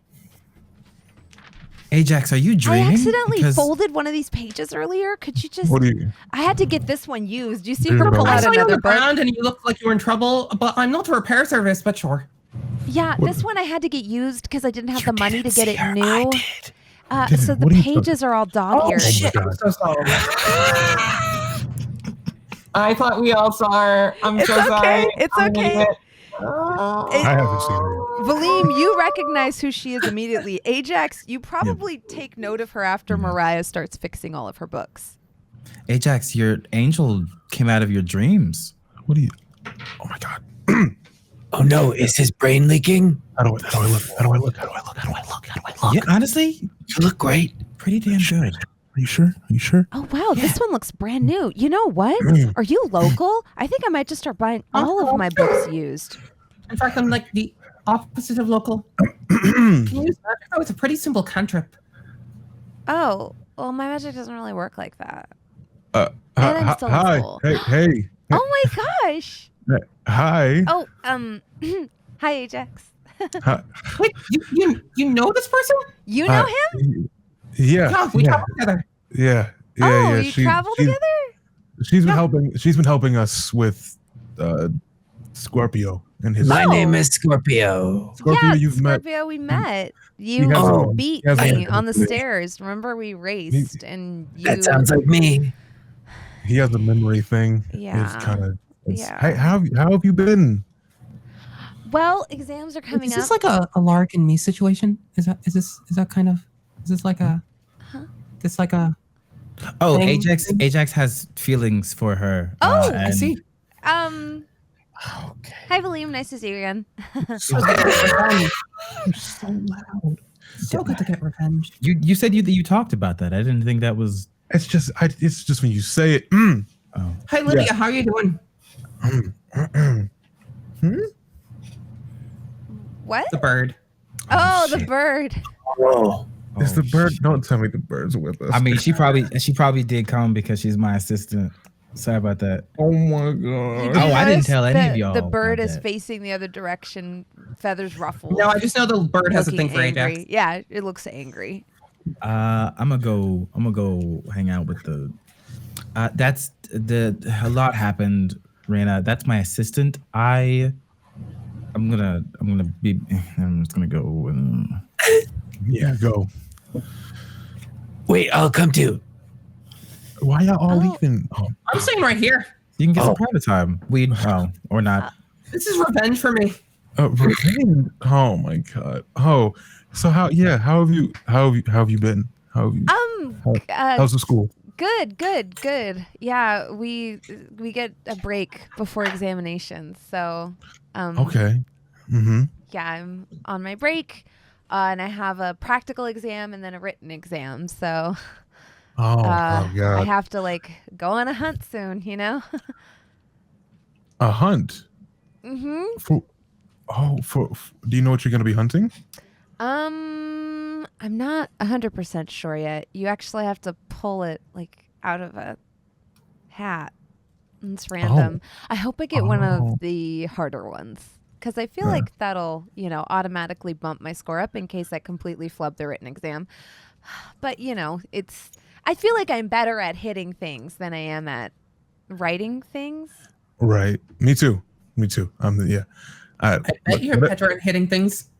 Ajax, are you dreaming? I accidentally Because- folded one of these pages earlier. Could you just... What do you? I had to get this one used. You see Dude, her pull I out saw you on another the book? ground and you looked like you were in trouble, but I'm not a repair service, but sure. Yeah, this one I had to get used because I didn't have the money to get it I new. did. So the what are you pages are all dog-eared. Shit, I'm so sorry. I thought we all saw her. I'm so sorry. It's I'm okay. an idiot. I haven't seen her yet. Valym, you recognize who she is immediately. Ajax, you probably take note of her after Mirayah starts fixing all of her books. Ajax, your angel came out of your dreams. What do you? Oh my god. Oh no, is his brain leaking? How do I look? How do I look? Yeah, honestly, You look great. pretty damn good. Are you sure? Are you sure? Oh, wow, this one looks brand new. You know what? Are you local? I think I might just start buying all of my books used. In fact, I'm like the opposite of local. Can you use magic? Oh, it's a pretty simple cantrip. Oh, well, my magic doesn't really work like that. And I'm still in hi. school. Hey. Oh my gosh. Hi. Oh, hi, Ajax. Hi. Wait, you know this person? You know him? Yeah. Yeah, we traveled together. Yeah. Oh, you travel together? She's been helping. She's been helping us with Scorpio and his. My name is Scorpio. Scorpio. Yeah, You've met. Scorpio, we met. You has a- beat he has a- me on the stairs. Remember, we raced and you. That sounds like me. He has a memory thing. Yeah. It's kind of. Yeah. Hey, how have you been? Well, exams are coming Is this up. like a Lark and me situation? Is this kind of is this like a this like a Oh, thing? Ajax has feelings for her. Oh, I see. Okay. Hi, Valym. Nice to see you again. So loud. So good to get revenge. You said you talked about that. I didn't think that was. It's just when you say it. Oh. Hi, Lydia. How are you doing? What? The bird. Oh, the bird. Oh, Is the bird? Don't tell me the bird's with us. I mean, she probably did come because she's my assistant. Sorry about that. Oh my You god. do Oh, I didn't notice tell any of y'all The bird about is that. facing the other direction, feathers ruffled. No, I just know the bird has a looking thing for angry. Ajax. Yeah, it looks angry. I'm gonna go hang out with the. That's a lot happened, Rena. That's my assistant. I'm just gonna go. Yeah, go. Wait, I'll come too. Why y'all all leaving? Oh, I'm staying right here. You can get some private time. Or not. This is revenge for me. revenge. Oh my god. Oh, so how have you been? How's the school? Good. Yeah, we get a break before examinations, so Okay. Mm-hmm. yeah, I'm on my break, and I have a practical exam and then a written exam, so Oh god. I have to go on a hunt soon, A hunt? Mm-hmm. Do you know what you're gonna be hunting? I'm not 100% sure yet. You actually have to pull it out of a hat. It's random. I hope I get one of the harder ones, because I feel like that'll, automatically bump my score up in case I completely flub the written exam. But, I feel like I'm better at hitting things than I am at writing things. Right. Me too. I bet you're better at hitting things.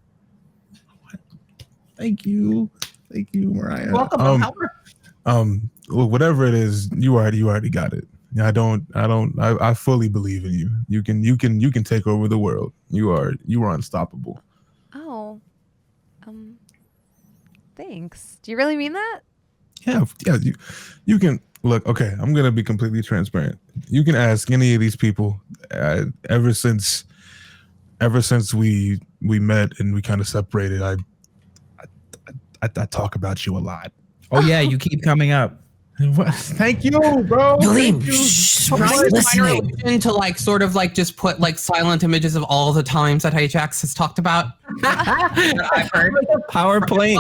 Thank you, Mirayah. You're welcome. Well, whatever it is, you already got it. I fully believe in you. You can take over the world. You are unstoppable. Oh, thanks. Do you really mean that? Yeah. You can look. Okay, I'm gonna be completely transparent. You can ask any of these people. Ever since we met and we kind of separated, I talk about you a lot. Oh yeah, you keep coming up. Thank you, bro. Valym, listening to sort of just put silent images of all the times that Ajax has talked about. I've heard Power plane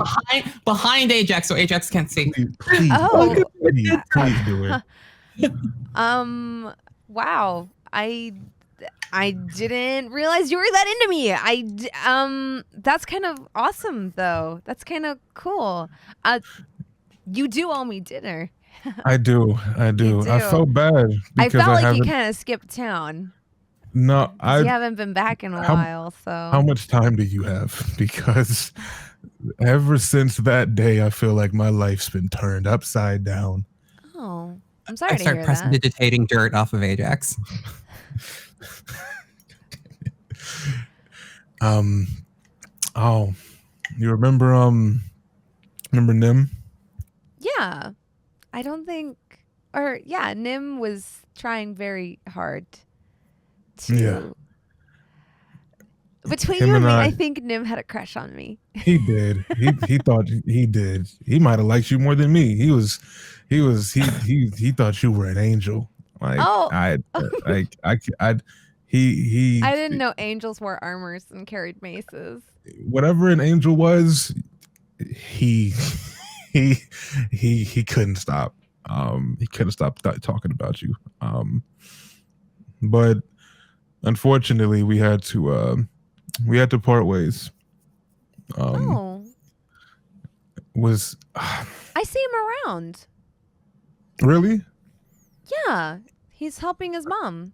behind Ajax, so Ajax can't see. Please do it. Wow. I didn't realize you were that into me. That's kind of awesome, though. That's kind of cool. You do owe me dinner. I do. I felt bad because I felt like you kind of skipped town. No, you haven't been back in a while. So how much time do you have? Because ever since that day, I feel like my life's been turned upside down. Oh, I'm sorry to start hear pressing that. digitating dirt off of Ajax. Oh, you remember Nim? Yeah. I don't think, Nim was trying very hard to. Yeah. Between you and me, I think Nim had a crush on me. He did. He thought he did. He might have liked you more than me. He thought you were an angel. I didn't know angels wore armors and carried maces. Whatever an angel was, he couldn't stop. He couldn't stop talking about you. But unfortunately, we had to part ways. I see him around. Really? Yeah, he's helping his mom.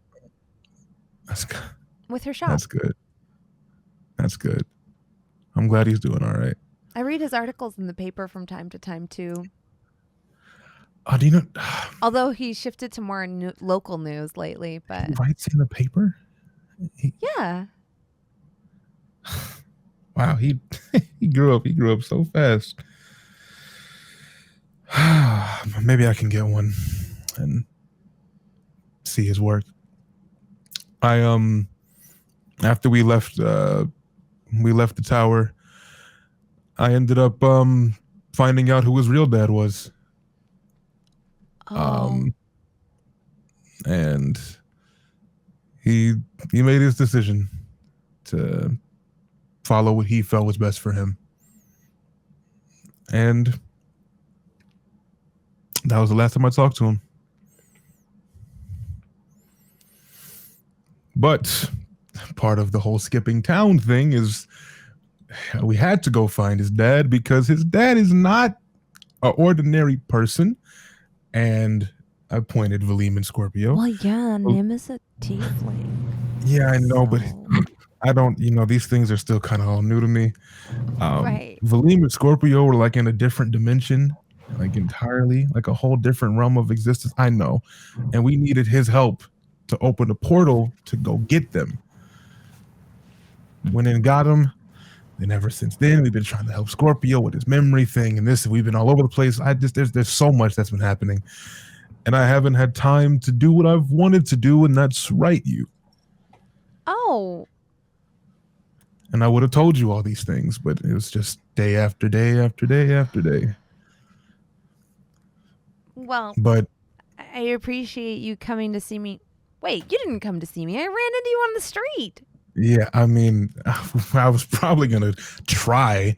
That's good. With her shop. That's good. I'm glad he's doing all right. I read his articles in the paper from time to time too. Do you know? Although he shifted to more local news lately, but he writes in the paper. Yeah. Wow, he grew up so fast. Maybe I can get one and see his work. After we left the tower, I ended up finding out who his real dad was. And he made his decision to follow what he felt was best for him. And that was the last time I talked to him. But part of the whole skipping town thing is we had to go find his dad because his dad is not an ordinary person. And I pointed Valym and Scorpio. Well, yeah, Nim is a tiefling. Yeah, I know, but I don't, these things are still kind of all new to me. Right. Valym and Scorpio were like in a different dimension, like entirely, like a whole different realm of existence. I know. And we needed his help to open a portal to go get them. Went and got him. And ever since then, we've been trying to help Scorpio with his memory thing and this. We've been all over the place. There's so much that's been happening. And I haven't had time to do what I've wanted to do, and that's write you. Oh. And I would have told you all these things, but it was just day after day after day after day. Well, but I appreciate you coming to see me. Wait, you didn't come to see me. I ran into you on the street. Yeah, I mean, I was probably going to try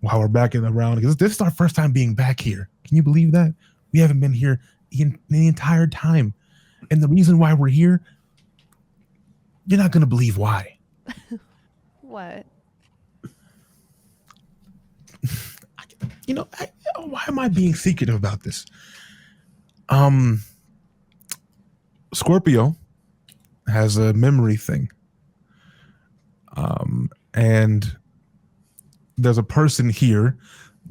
while we're back in the round, because this is our first time being back here. Can you believe that? We haven't been here in the entire time. And the reason why we're here, you're not going to believe why. What? Why am I being secretive about this? Scorpio has a memory thing. And there's a person here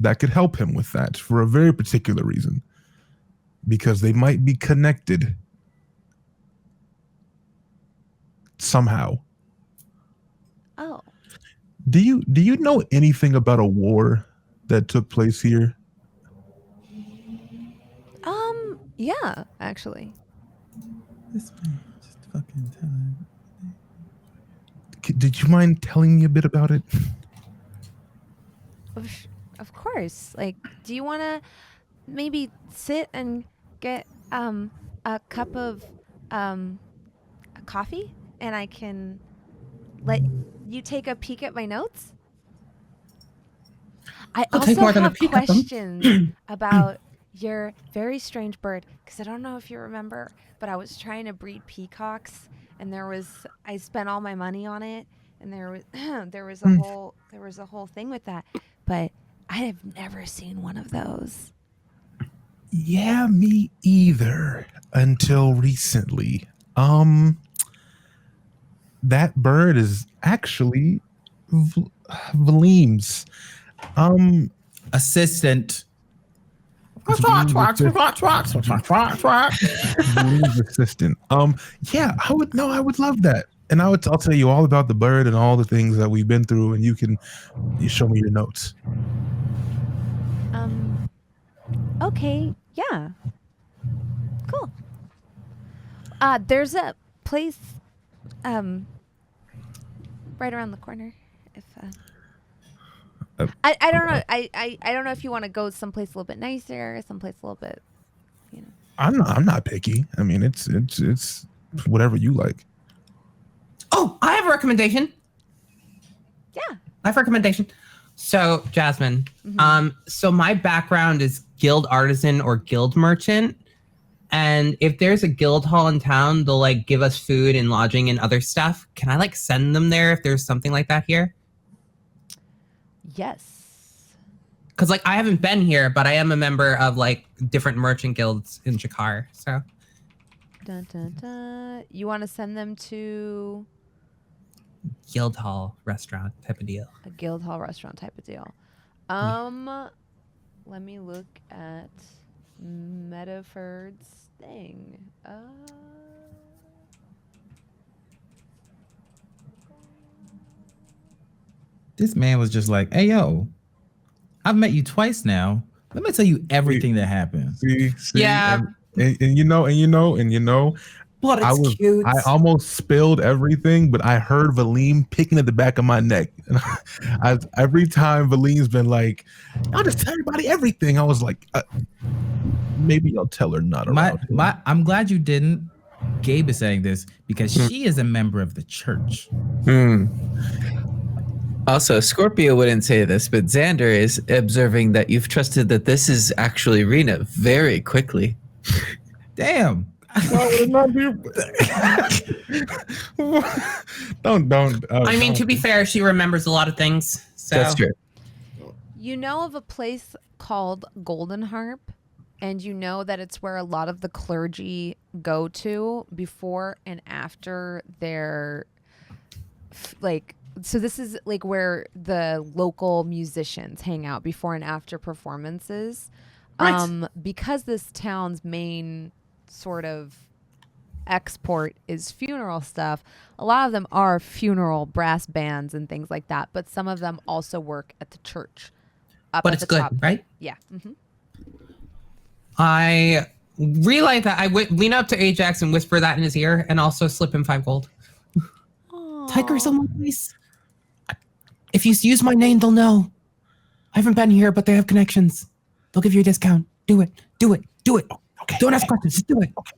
that could help him with that for a very particular reason, because they might be connected somehow. Oh. Do you know anything about a war that took place here? Yeah, actually. This man just fucking telling. Did you mind telling me a bit about it? Of course. Like, do you want to maybe sit and get a cup of coffee, and I can let you take a peek at my notes? I I'll also take more than a have peek at them. questions about your very strange bird, because I don't know if you remember, but I was trying to breed peacocks, and I spent all my money on it, and there was a whole thing with that, but I have never seen one of those. Yeah, me either, until recently. That bird is actually Valym's assistant. Valym's assistant. Yeah, I would love that. And I'll tell you all about the bird and all the things that we've been through, and you show me your notes. Okay, yeah. Cool. There's a place right around the corner. If I don't know. I don't know if you want to go someplace a little bit nicer, someplace a little bit, I'm not picky. I mean, it's whatever you like. Oh, I have a recommendation. Yeah. I have a recommendation. So, Jasmine, so my background is guild artisan or guild merchant. And if there's a guild hall in town, they'll like give us food and lodging and other stuff. Can I like send them there if there's something like that here? Yes. Because like I haven't been here, but I am a member of like different merchant guilds in Shikar. So. Dun, dun, dun. You want to send them to Guild hall restaurant type of deal. A guild hall restaurant type of deal. Let me look at Metaford's thing. This man was just like, "Hey, yo, I've met you twice now. Let me tell you everything that happened." See, yeah, and you know. But it's cute. I almost spilled everything, but I heard Valym picking at the back of my neck. And every time Valym's been like, "I'll just tell everybody everything," I was like, maybe I'll tell her not around. I'm glad you didn't. Gabe is saying this because she is a member of the church. Also, Scorpio wouldn't say this, but Xander is observing that you've trusted that this is actually Rena very quickly. Damn. Don't. I mean, to be fair, she remembers a lot of things. So. That's true. You know of a place called Golden Harp, and you know that it's where a lot of the clergy go to before and after their So this is like where the local musicians hang out before and after performances. Right. Because this town's main sort of export is funeral stuff, a lot of them are funeral brass bands and things like that, but some of them also work at the church. But it's good, right? Yeah. Mm-hmm. I realize that I lean up to Ajax and whisper that in his ear and also slip him 5 gold. Tigers on my face. If you use my name, they'll know. I haven't been here, but they have connections. They'll give you a discount. Do it. Do it. Do it. Okay. Don't ask questions. Just do it. Okay.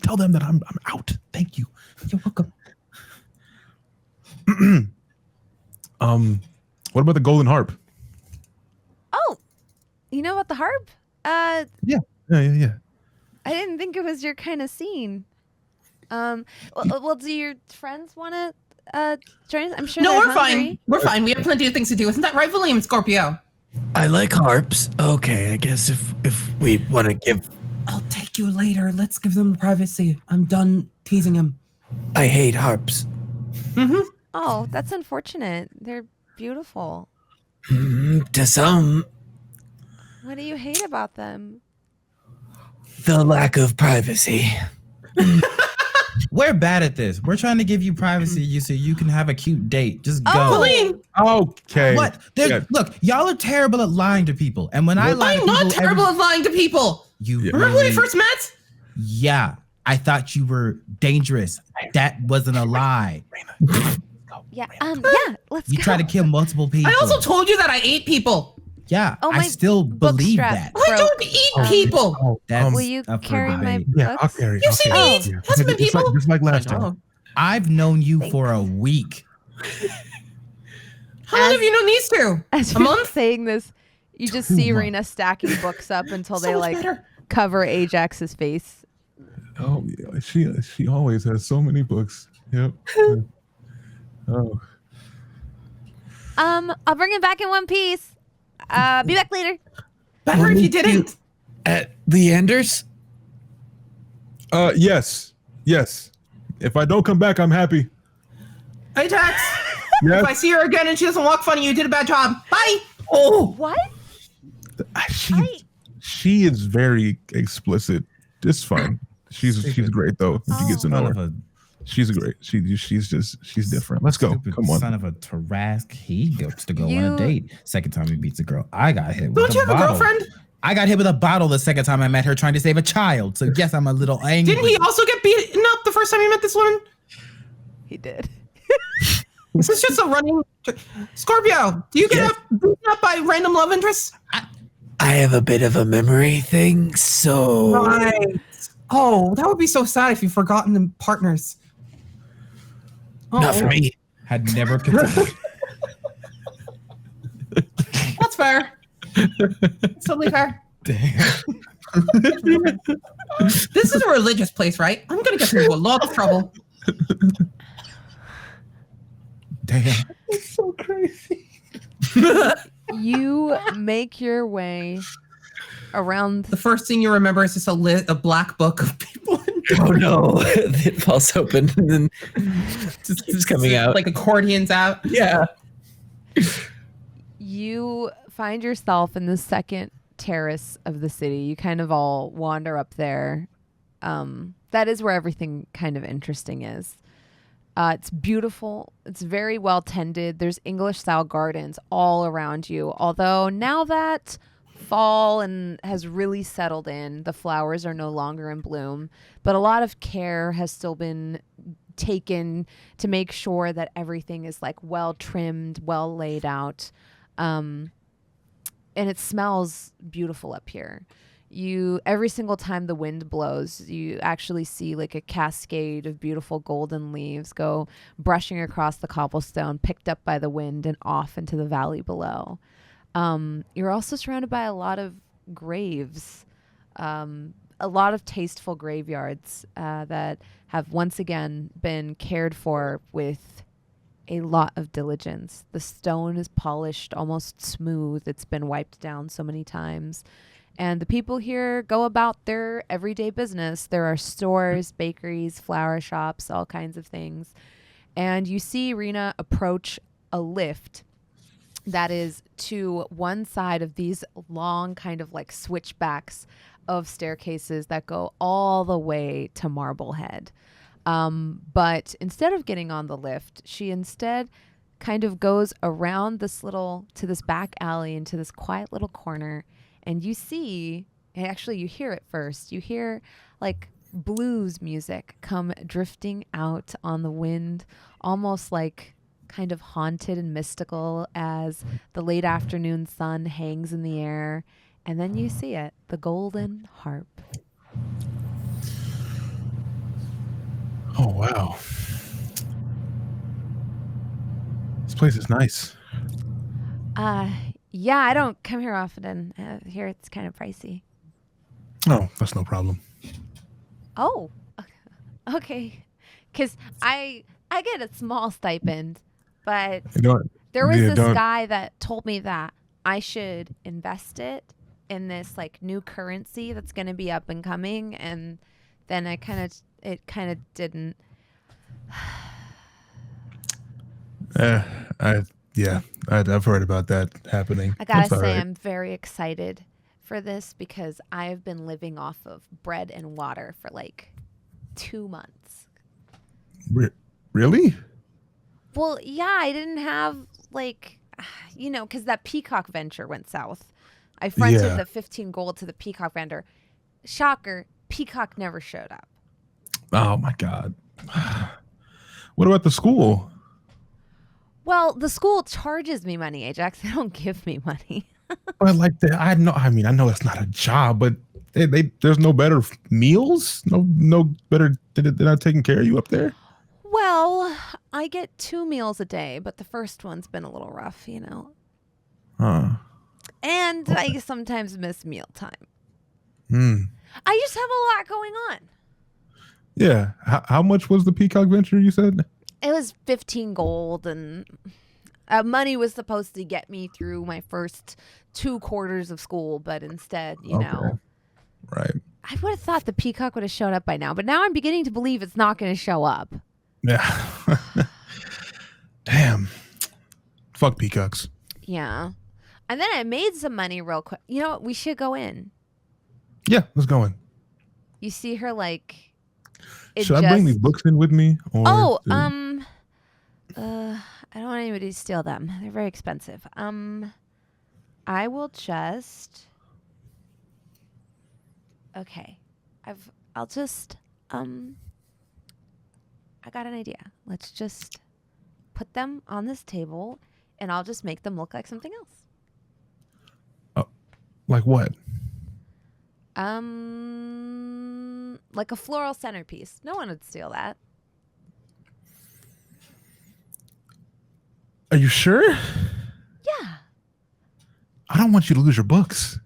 Tell them that I'm out. Thank you. You're welcome. What about the golden harp? Oh, you know about the harp? Yeah. I didn't think it was your kind of scene. Well, do your friends want to join us? I'm sure. No, they're we're hungry. fine. We're fine. We have plenty of things to do. Isn't that right, Valym, Scorpio? I like harps. Okay, I guess if we want to give... I'll take you later. Let's give them privacy. I'm done teasing him. I hate harps. Mm-hmm. Oh, that's unfortunate. They're beautiful. To some, What do you hate about them? the lack of privacy. We're bad at this. We're trying to give you privacy so you can have a cute date. Just go. Valym, Okay. What? Yeah. Look, y'all are terrible at lying to people. And when I lie to I'm people, not terrible at lying to people. you Remember when we first met? Yeah, I thought you were dangerous. That wasn't a lie. Yeah. Let's You go. tried to kill multiple people. I also told you that I ate people. Yeah, Oh, I my still book believe strap that. I don't eat people. Oh, That's Will you up for carry my debate. yeah, I'll books? carry. You've seen me eat husband Just people. just like last I know. time. I've known you for a week. How long have you known these two? As A you're month? saying this, you just see Rena stacking books up until So they much like better. cover Ajax's face. Oh, yeah, she always has so many books. Yep. Oh. I'll bring it back in one piece. Be back later. Better if you didn't. At Leander's? Yes. If I don't come back, I'm happy. Ajax, Yes. if I see her again and she doesn't walk funny, you did a bad job. Bye. Oh, What? She is very explicit. It's fine. She's great though. If you get to know Son of her, a she's great. She's different. Let's go. stupid Come on. son of a Tarask. He gets to go on You- a date. Second time he beats a girl. I got hit with Don't a you have a bottle. girlfriend? I got hit with a bottle the second time I met her trying to save a child. So yes, I'm a little angry. Didn't he also get beaten up the first time you met this woman? He did. This is just a running. Scorpio, do you get Yes. beaten up by random love interests? I have a bit of a memory thing, so... Right. Oh, that would be so sad if you've forgotten the partners. Not for me. Had never considered. That's fair. It's totally fair. Damn. This is a religious place, right? I'm gonna get into a lot of trouble. Damn. It's so crazy. You make your way around. The first thing you remember is just a black book of people. Oh no! It falls open and then just coming out. Like accordions out. Yeah. You find yourself in the second terrace of the city. You kind of all wander up there. That is where everything kind of interesting is. It's beautiful. It's very well tended. There's English style gardens all around you. Although now that fall and has really settled in, the flowers are no longer in bloom, but a lot of care has still been taken to make sure that everything is like well trimmed, well laid out. And it smells beautiful up here. Every single time the wind blows, you actually see like a cascade of beautiful golden leaves go brushing across the cobblestone, picked up by the wind and off into the valley below. You're also surrounded by a lot of graves, a lot of tasteful graveyards that have once again been cared for with a lot of diligence. The stone is polished, almost smooth. It's been wiped down so many times. And the people here go about their everyday business. There are stores, bakeries, flower shops, all kinds of things. And you see Rena approach a lift that is to one side of these long kind of like switchbacks of staircases that go all the way to Marblehead. But instead of getting on the lift, she instead kind of goes around this to this back alley into this quiet little corner. And you see, actually you hear it first. You hear like blues music come drifting out on the wind, almost like kind of haunted and mystical as the late afternoon sun hangs in the air. And then you see it, the golden harp. Oh, wow. This place is nice. Yeah, I don't come here often. Here it's kind of pricey. Oh, that's no problem. Oh, okay. Because I get a small stipend, but there was this guy that told me that I should invest it in this like new currency that's going to be up and coming, and then it kind of didn't. I've heard about that happening. I gotta say, I'm very excited for this because I've been living off of bread and water for like 2 months. Really? Well, yeah, I didn't have like, because that peacock venture went south. I fronted the 15 gold to the peacock vendor. Shocker, peacock never showed up. Oh my God. What about the school? Well, the school charges me money, Ajax. They don't give me money. But like that, I know it's not a job, but there's no better meals, no better. They're not taking care of you up there. Well, I get 2 meals a day, but the first one's been a little rough, Huh. And I sometimes miss mealtime. I just have a lot going on. Yeah. How much was the peacock venture you said? It was 15 gold, and money was supposed to get me through my first 2 quarters of school, but instead, know. Right. I would have thought the peacock would have showed up by now, but now I'm beginning to believe it's not going to show up. Yeah. Damn. Fuck peacocks. Yeah. And then I made some money real quick. You know what? We should go in. Yeah, let's go in. You see her like... Should I bring these books in with me? Or I don't want anybody to steal them. They're very expensive. I will just... Okay. I got an idea. Let's just put them on this table and I'll just make them look like something else. Oh, like what? Like a floral centerpiece. No one would steal that. Are you sure? Yeah. I don't want you to lose your books.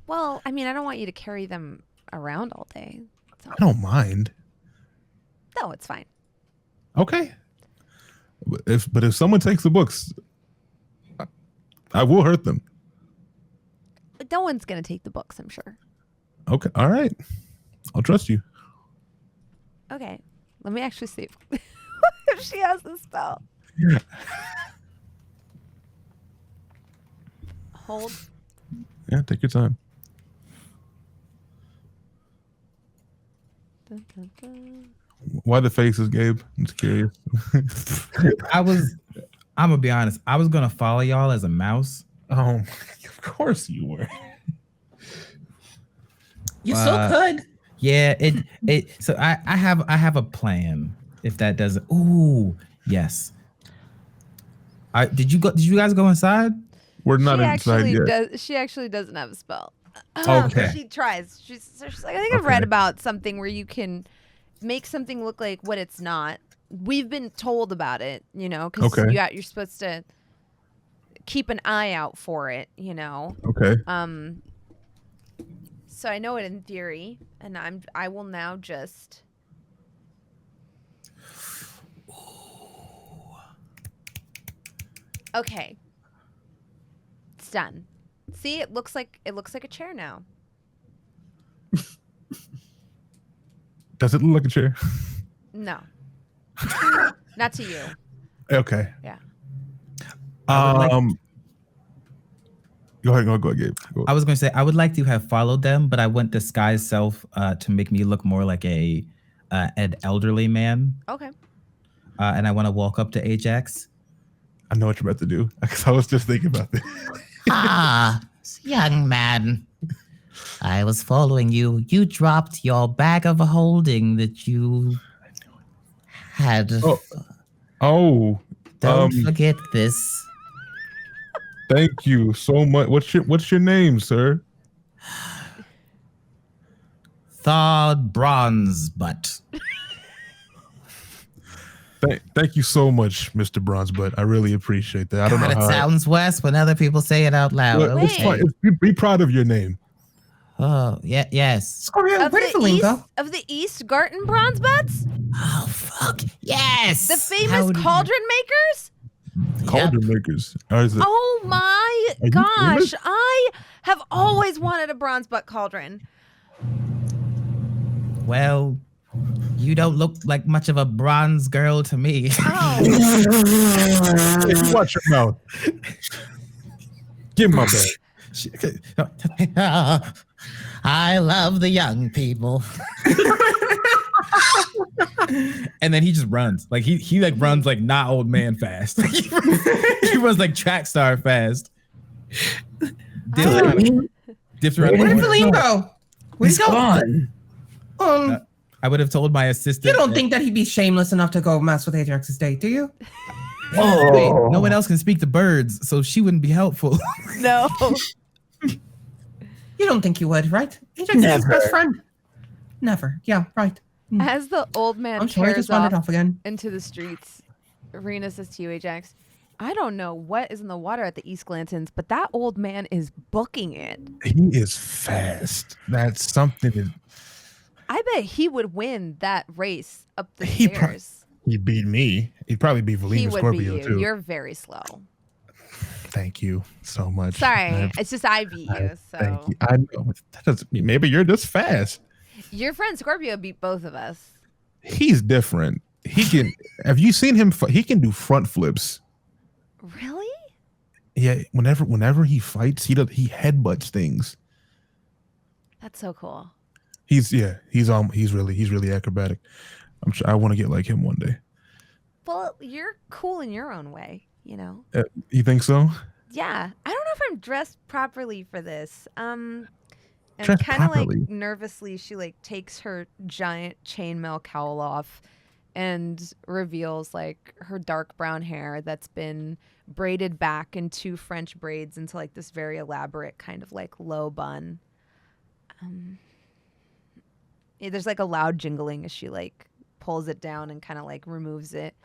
Well, I mean, I don't want you to carry them around all day. So. I don't mind. No, it's fine. Okay. But if someone takes the books, I will hurt them. No one's going to take the books, I'm sure. Okay. All right. I'll trust you. Okay. Let me actually see if she has the spell. Hold. Yeah, take your time. Dun, dun, dun. Why the faces, Gabe? I'm just curious. I'm gonna be honest. I was gonna follow y'all as a mouse. Oh, of course you were. You still could. Yeah, so I have a plan. If that doesn't, ooh, yes. Did you guys go inside? We're not inside yet. She actually doesn't have a spell. Okay. She tries. She's like, I think I've read about something where you can make something look like what it's not. We've been told about it, because you're supposed to keep an eye out for it, Okay. So I know it in theory, and I will now just. Okay. It's done. See, it looks like a chair now. Does it look like a chair? No. Not to you. Okay. Yeah. Go ahead, Gabe. Go. I was going to say I would like to have followed them, but I went disguised self to make me look more like an elderly man. Okay. And I want to walk up to Ajax. I know what you're about to do because I was just thinking about this. Young man. I was following you. You dropped your bag of holding that you had. Don't forget this. Thank you so much. What's your name, sir? ThatBronzeGirl. Thank you so much, Mr. Bronzebutt. I really appreciate that. I don't know how it sounds worse when other people say it out loud. Well, it's fine. Be proud of your name. Oh, yeah, yes. Scorpio, where did Valym go? Of the East Garten Bronzebutts? Oh, fuck. Yes. The famous cauldron makers? Cauldron makers. Oh my gosh. I have always wanted a Bronzebutt cauldron. Well, you don't look like much of a bronze girl to me. Oh. Hey, watch your mouth. Give him my bag. I love the young people. And then he just runs. Like he like runs like not old man fast. He runs like track star fast. Where did Valym go? Where's he gone? I would have told my assistant. You don't think that he'd be shameless enough to go mess with Ajax's date, do you? Wait, no one else can speak to birds, so she wouldn't be helpful. No. You don't think you would, right? Ajax is his best friend. Never. Yeah, right. As the old man tears off again into the streets, Rena says to you, Ajax, I don't know what is in the water at the East Glantons, but that old man is booking it. He is fast. That's something. I bet he would win that race up the stairs. He beat me. He'd probably beat Valym and Scorpio too. You're very slow. Thank you so much. Sorry, it's just I beat you. So thank you. I know that doesn't mean maybe you're just fast. Your friend Scorpio beat both of us. He's different. He can. Have you seen him? He can do front flips. Really? Yeah. Whenever he fights, he headbutts things. That's so cool. He's really acrobatic. I'm sure I want to get like him one day. Well, you're cool in your own way, you know. You think so? Yeah. I don't know if I'm dressed properly for this. And Dressed kind of like properly? nervously, she like takes her giant chainmail cowl off and reveals like her dark brown hair that's been braided back in two French braids into like this very elaborate kind of like low bun. Yeah, there's like a loud jingling as she like pulls it down and kind of like removes it.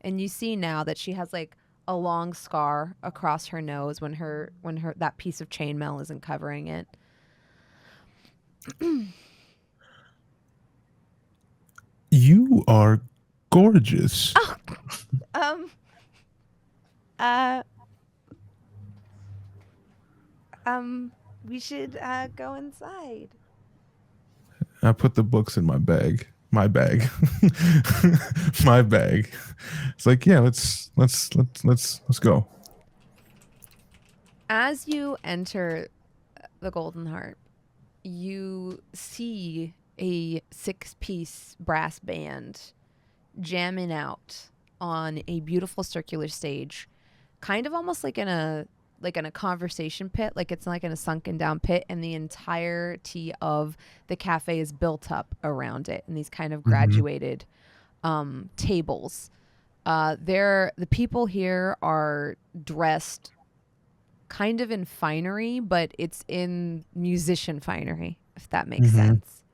And you see now that she has like a long scar across her nose when her that piece of chainmail isn't covering it. You are gorgeous. We should go inside. I put the books in my bag. My bag. My bag. It's like, yeah, let's go. As you enter the Golden Harp, you see a 6-piece brass band jamming out on a beautiful circular stage, kind of almost like in a conversation pit, like it's like in a sunken down pit, and the entirety of the cafe is built up around it in these kind of graduated tables. The people here are dressed kind of in finery, but it's in musician finery, if that makes sense.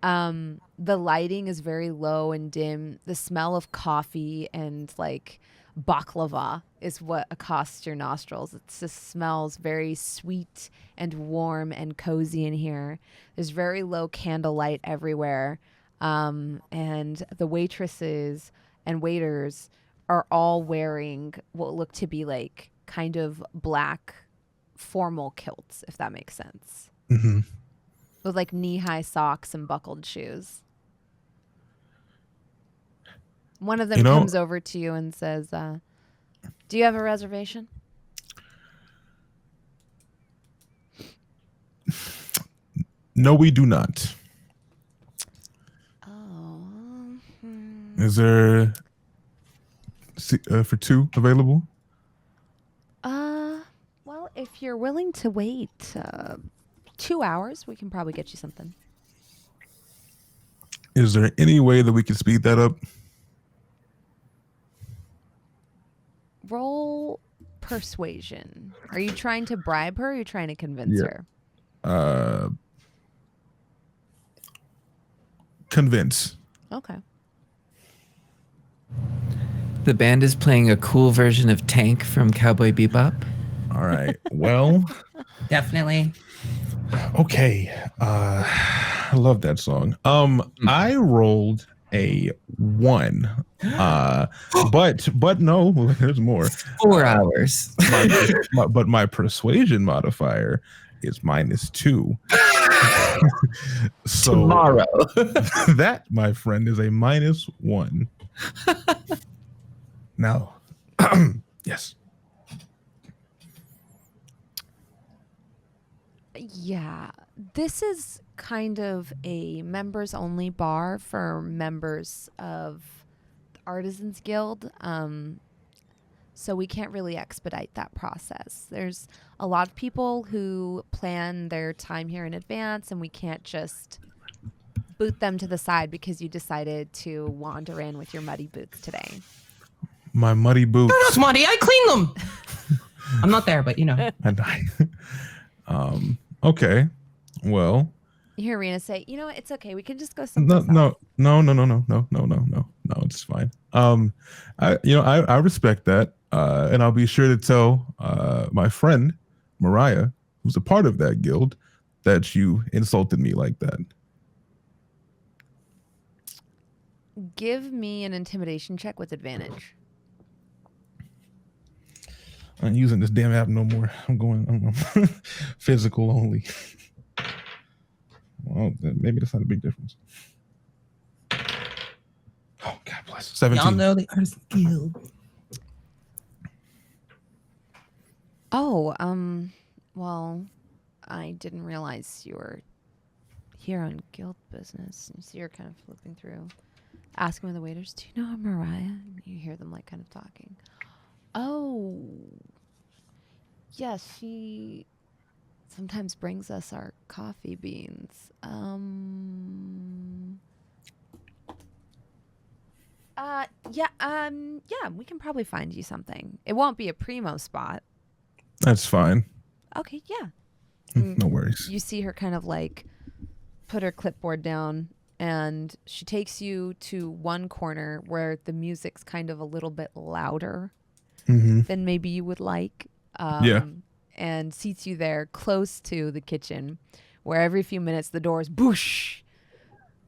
The lighting is very low and dim. The smell of coffee and like baklava is what accosts your nostrils. It just smells very sweet and warm and cozy in here. There's very low candlelight everywhere. And the waitresses and waiters are all wearing what look to be like kind of black formal kilts, if that makes sense. With like knee-high socks and buckled shoes. One of them comes over to you and says, do you have a reservation? No, we do not. Oh. Is there for 2 available? Well, if you're willing to wait 2 hours, we can probably get you something. Is there any way that we can speed that up? Roll persuasion. Are you trying to bribe her or are you trying to convince her? Convince. Okay. The band is playing a cool version of Tank from Cowboy Bebop. All right. Well, Definitely. okay. I love that song. I rolled a 1. But no, there's more. 4 hours. But my persuasion modifier is -2. So Tomorrow. that, my friend, is a -1. Now, yes. Yeah, this is kind of a members only bar for members of the Artisans Guild. So we can't really expedite that process. There's a lot of people who plan their time here in advance, and we can't just boot them to the side because you decided to wander in with your muddy boots today. My muddy boots. They're not muddy. I clean them. I'm not there, but you know. And okay. Well, You hear Rena say, "You know what? It's okay. We can just go someplace else." no, it's fine. I respect that, and I'll be sure to tell my friend Mirayah, who's a part of that guild, that you insulted me like that. Give me an intimidation check with advantage. I ain't using this damn app no more. I'm going physical only. Well, maybe that's not a big difference. Oh, God bless. 17. Y'all know the Artists Guild. Oh, well, I didn't realize you were here on guild business. You see her kind of flipping through, asking one of the waiters, "Do you know Mirayah?" And you hear them like kind of talking. Oh, yes, she sometimes brings us our coffee beans. Yeah, we can probably find you something. It won't be a primo spot. That's fine. Okay, yeah. No worries. You see her kind of like put her clipboard down, and she takes you to one corner where the music's kind of a little bit louder than maybe you would like. And seats you there close to the kitchen, where every few minutes the doors boosh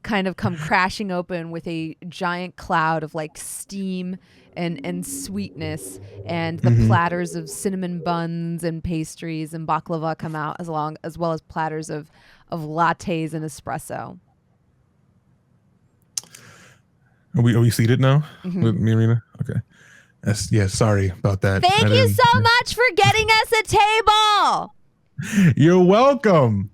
kind of come crashing open with a giant cloud of like steam and sweetness, and the platters of cinnamon buns and pastries and baklava come out as well as platters of lattes and espresso. Are we seated now with me, Rena? Okay. Sorry about that. Thank you so much for getting us a table. You're welcome.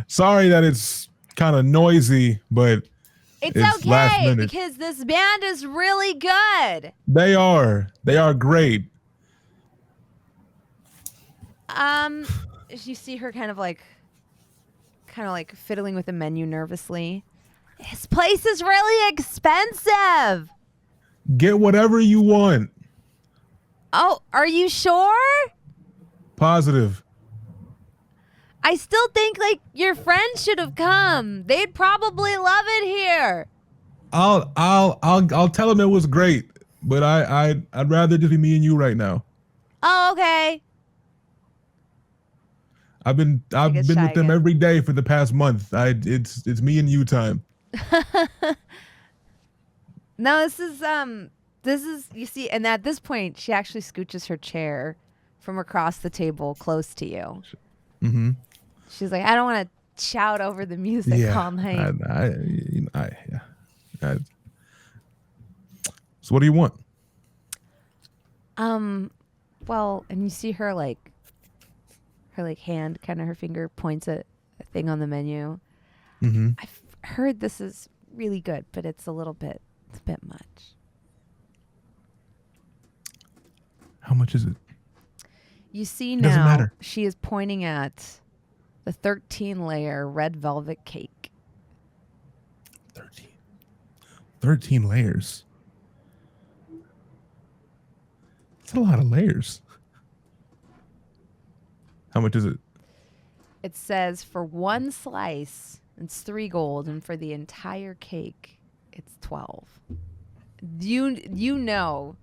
Sorry that it's kind of noisy, but it's last okay minute. because this band is really good. They are great. You see her kind of like fiddling with the menu nervously. This place is really expensive. Get whatever you want. Oh, are you sure? Positive. I still think like your friends should have come. They'd probably love it here. I'll tell them it was great, but I'd rather just be me and you right now. Oh, okay. I've been with them every day for the past month. It's me and you time. No, this is you see, and at this point she actually scooches her chair from across the table close to you. Mm-hmm. She's like, I don't want to shout over the music all night. So what do you want? Well, and you see her hand, kind of her finger points at a thing on the menu. Mm-hmm. I've heard this is really good, but it's a bit much. How much is it? You see It doesn't now matter. she is pointing at the 13-layer red velvet cake. 13 layers. That's a lot of layers. How much is it? It says for one slice, it's 3 gold, and for the entire cake, it's 12. You know,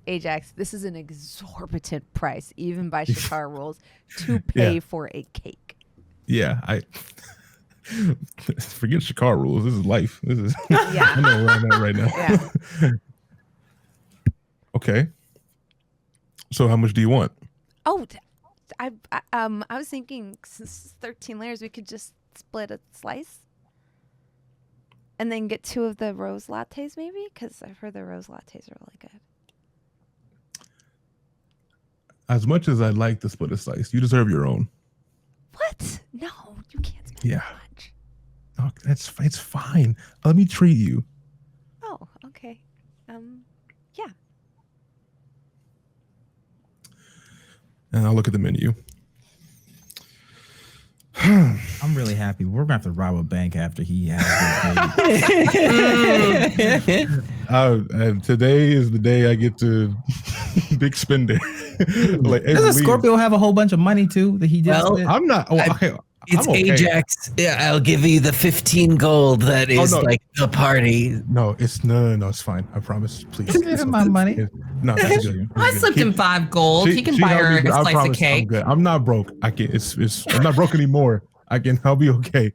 Ajax, this is an exorbitant price, even by Shikar rules, to pay for a cake. Yeah, forget Shikar rules. This is life. This is Yeah. I know where I'm at right now. Yeah. Okay. So how much do you want? Oh, I was thinking since 13 layers, we could just split a slice, and then get 2 of the rose lattes, maybe, because I've heard the rose lattes are really good. As much as I'd like to split a slice, you deserve your own. What? No, you can't split Yeah. much. Oh, it's fine. Let me treat you. Oh, okay. Yeah. And I'll look at the menu. I'm really happy. We're gonna have to rob a bank after he has And today is the day I get to big spender. Like Doesn't Scorpio have a whole bunch of money too that he just Well, spent? I'm not. Oh, okay. It's I'm okay. Ajax. Yeah, I'll give you the 15 gold. That is no. like the party. No, it's no. It's fine. I promise. Please. Give him my money. No, that's good. I slipped him 5 gold. He can buy helped her me, a but I slice of promise cake. I'm good. I'm not broke. I can. I'm not broke anymore. I'll be okay.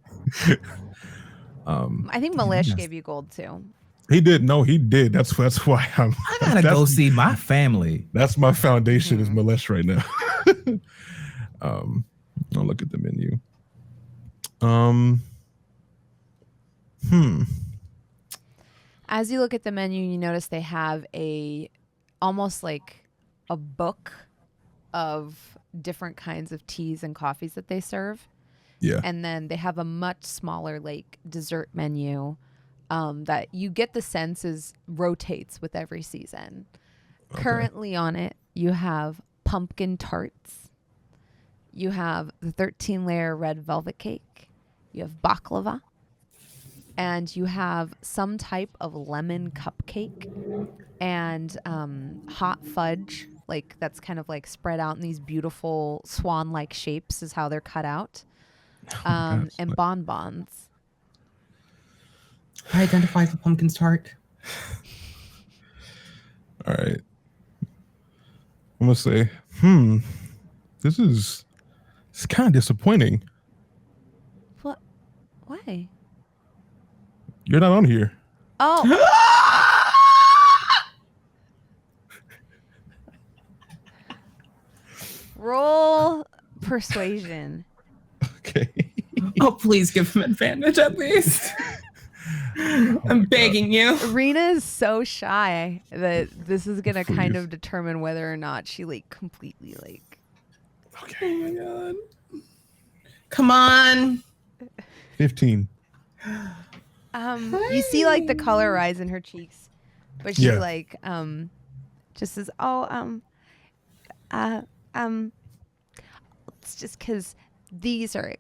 I think Malish gave you gold too. He did. No, he did. That's why I'm. I gotta go see my family. That's my foundation is Malish right now. I'll look at the menu. As you look at the menu, you notice they have almost like a book of different kinds of teas and coffees that they serve. Yeah. And then they have a much smaller like dessert menu that you get the sense rotates with every season. Okay. Currently on it, you have pumpkin tarts. You have the 13-layer red velvet cake. You have baklava. And you have some type of lemon cupcake and hot fudge, like that's kind of like spread out in these beautiful swan-like shapes is how they're cut out. And bonbons. I identify the pumpkin tart. All right. I'm gonna say, it's kind of disappointing. What? Why? You're not on here. Oh. Roll persuasion. Okay. Oh, please give him advantage at least. I'm begging you. Rena is so shy that this is gonna kind of determine whether or not she like completely like. Okay. Oh my god. Come on. 15. You see like the color rise in her cheeks, but she like just says, it's just because these are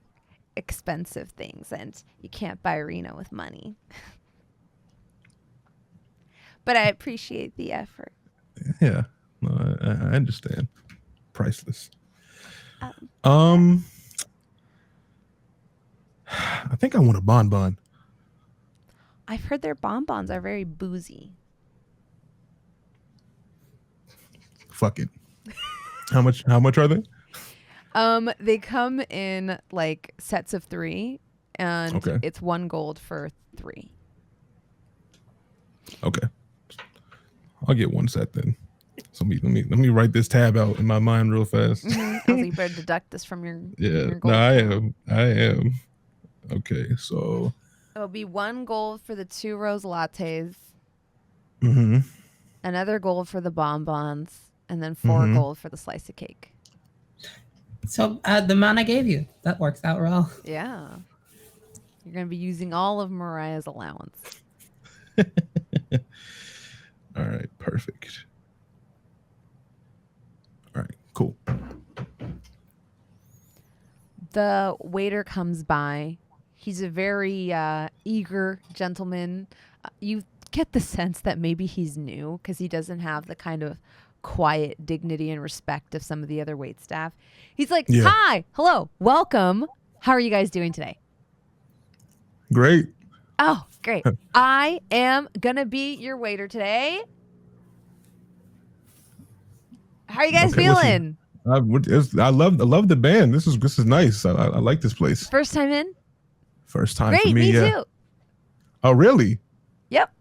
expensive things and you can't buy Rena with money. But I appreciate the effort. Yeah, no, I understand. Priceless. I think I want a bonbon. I've heard their bonbons are very boozy. Fuck it. How much are they? They come in like sets of 3, and it's 1 gold for 3. Okay. I'll get 1 set then. So let me write this tab out in my mind real fast. Also, you better deduct this from your gold. No, I am. Okay, so it'll be 1 gold for the 2 rose lattes. Mm-hmm. Another gold for the bonbons, and then 4 gold for the slice of cake. So the amount I gave you, that works out well. Yeah. You're going to be using all of Mirayah's allowance. All right, perfect. All right, cool. The waiter comes by. He's a very eager gentleman. You get the sense that maybe he's new because he doesn't have the kind of quiet dignity and respect of some of the other wait staff. He's like, hi, hello, welcome. How are you guys doing today? Great. Oh, great. I am going to be your waiter today. How are you guys feeling? I love the band. This is nice. I like this place. First time in? First time Great, for me. Me too. Oh, really? Yep.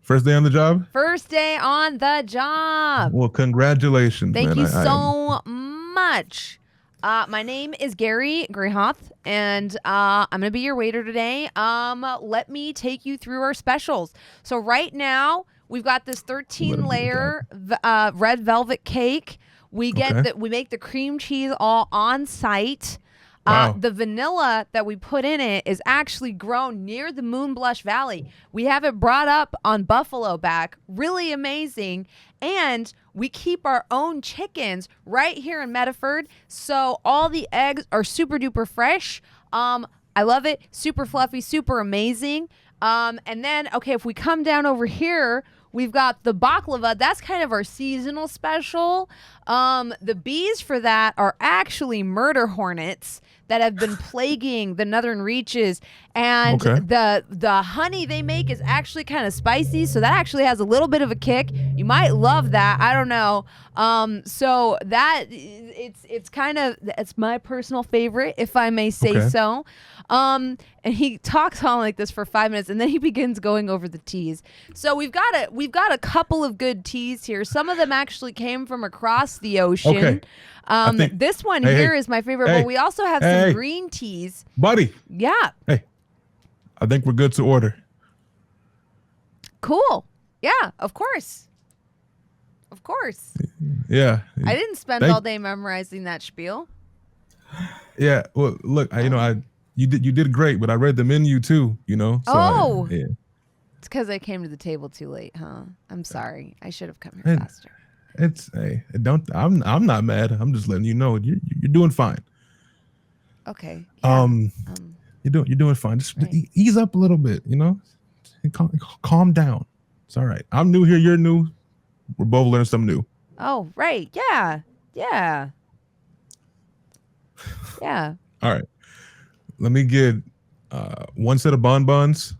First day on the job? First day on the job. Well, congratulations. Thank you so much. My name is Gary Greyhoth, and I'm going to be your waiter today. Let me take you through our specials. So right now, we've got this 13-layer red velvet cake. We we make the cream cheese all on site. Wow. The vanilla that we put in it is actually grown near the Moonblush Valley. We have it brought up on buffalo back. Really amazing. And we keep our own chickens right here in Medford. So all the eggs are super duper fresh. I love it. Super fluffy, super amazing. And then, okay, if we come down over here, we've got the baklava. That's kind of our seasonal special. The bees for that are actually murder hornets that have been plaguing the northern reaches. And the honey they make is actually kind of spicy, so that actually has a little bit of a kick. You might love that. I don't know. So that it's my personal favorite, if I may say so. And he talks on like this for 5 minutes, and then he begins going over the teas. So we've got a couple of good teas here. Some of them actually came from across the ocean. This one here is my favorite, but we also have some green teas. Buddy. Yeah. Hey, I think we're good to order. Cool. Yeah, of course. Of course. Yeah. I didn't spend all day memorizing that spiel. Yeah. Well, look, you did great, but I read the menu too, So It's because I came to the table too late, huh? I'm sorry. I should have come here faster. I'm not mad. I'm just letting you know you're doing fine. Okay. Yeah. You're doing fine. Just ease up a little bit, calm down. It's all right. I'm new here. You're new. We're both learning something new. Oh, right. Yeah. Yeah. Yeah. All right. Let me get one set of bonbons.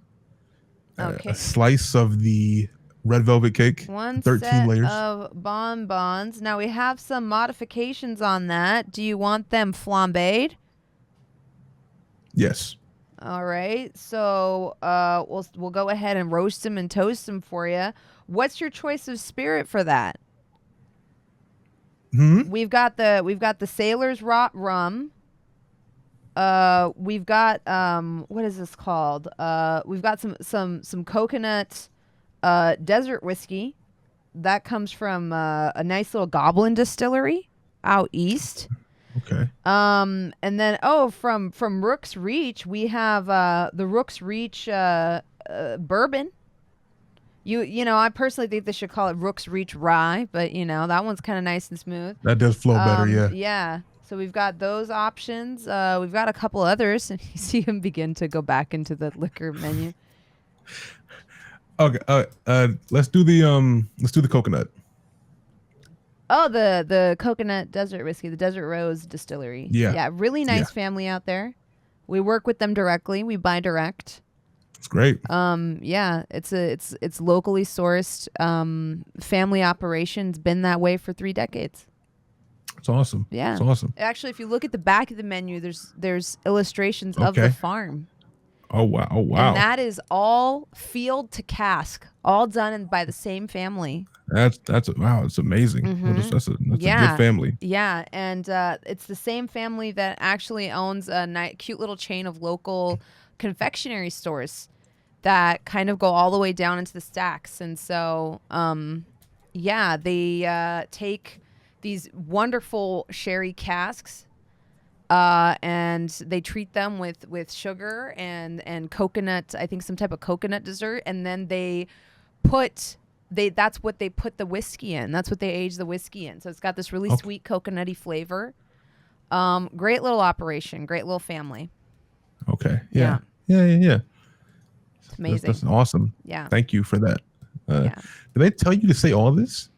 Okay. A slice of the red velvet cake. 13 set layers of bonbons. Now we have some modifications on that. Do you want them flambéed? Yes. All right. So we'll go ahead and roast them and toast them for you. What's your choice of spirit for that? We've got the Sailor's Rot rum. We've got what is this called? We've got some coconut desert whiskey that comes from a nice little Goblin distillery out east. Okay. And then from Rook's Reach we have the Rook's Reach bourbon. I personally think they should call it Rook's Reach Rye, but that one's kind of nice and smooth. That does flow better, yeah. Yeah. So we've got those options. We've got a couple others, and you see him begin to go back into the liquor menu. Okay. Let's do the coconut. Oh, the coconut desert whiskey, the Desert Rose Distillery. Yeah. Yeah. Really nice family out there. We work with them directly. We buy direct. It's great. Yeah. It's locally sourced. Family operations. Been that way for 3 decades. It's awesome. Yeah. It's awesome. Actually, if you look at the back of the menu, there's illustrations of the farm. Oh wow! Oh wow! And that is all field to cask, all done by the same family. That's wow! It's amazing. That's a good family. Yeah, and it's the same family that actually owns a cute little chain of local confectionery stores that kind of go all the way down into the stacks. And so, Yeah, they take these wonderful sherry casks, and they treat them with sugar and coconut. I think some type of coconut dessert, and then that's what they put the whiskey in. That's what they age the whiskey in. So it's got this really sweet coconutty flavor. Great little operation. Great little family. Okay. Yeah. Yeah. It's amazing. That's awesome. Yeah. Thank you for that. Yeah. Did they tell you to say all this?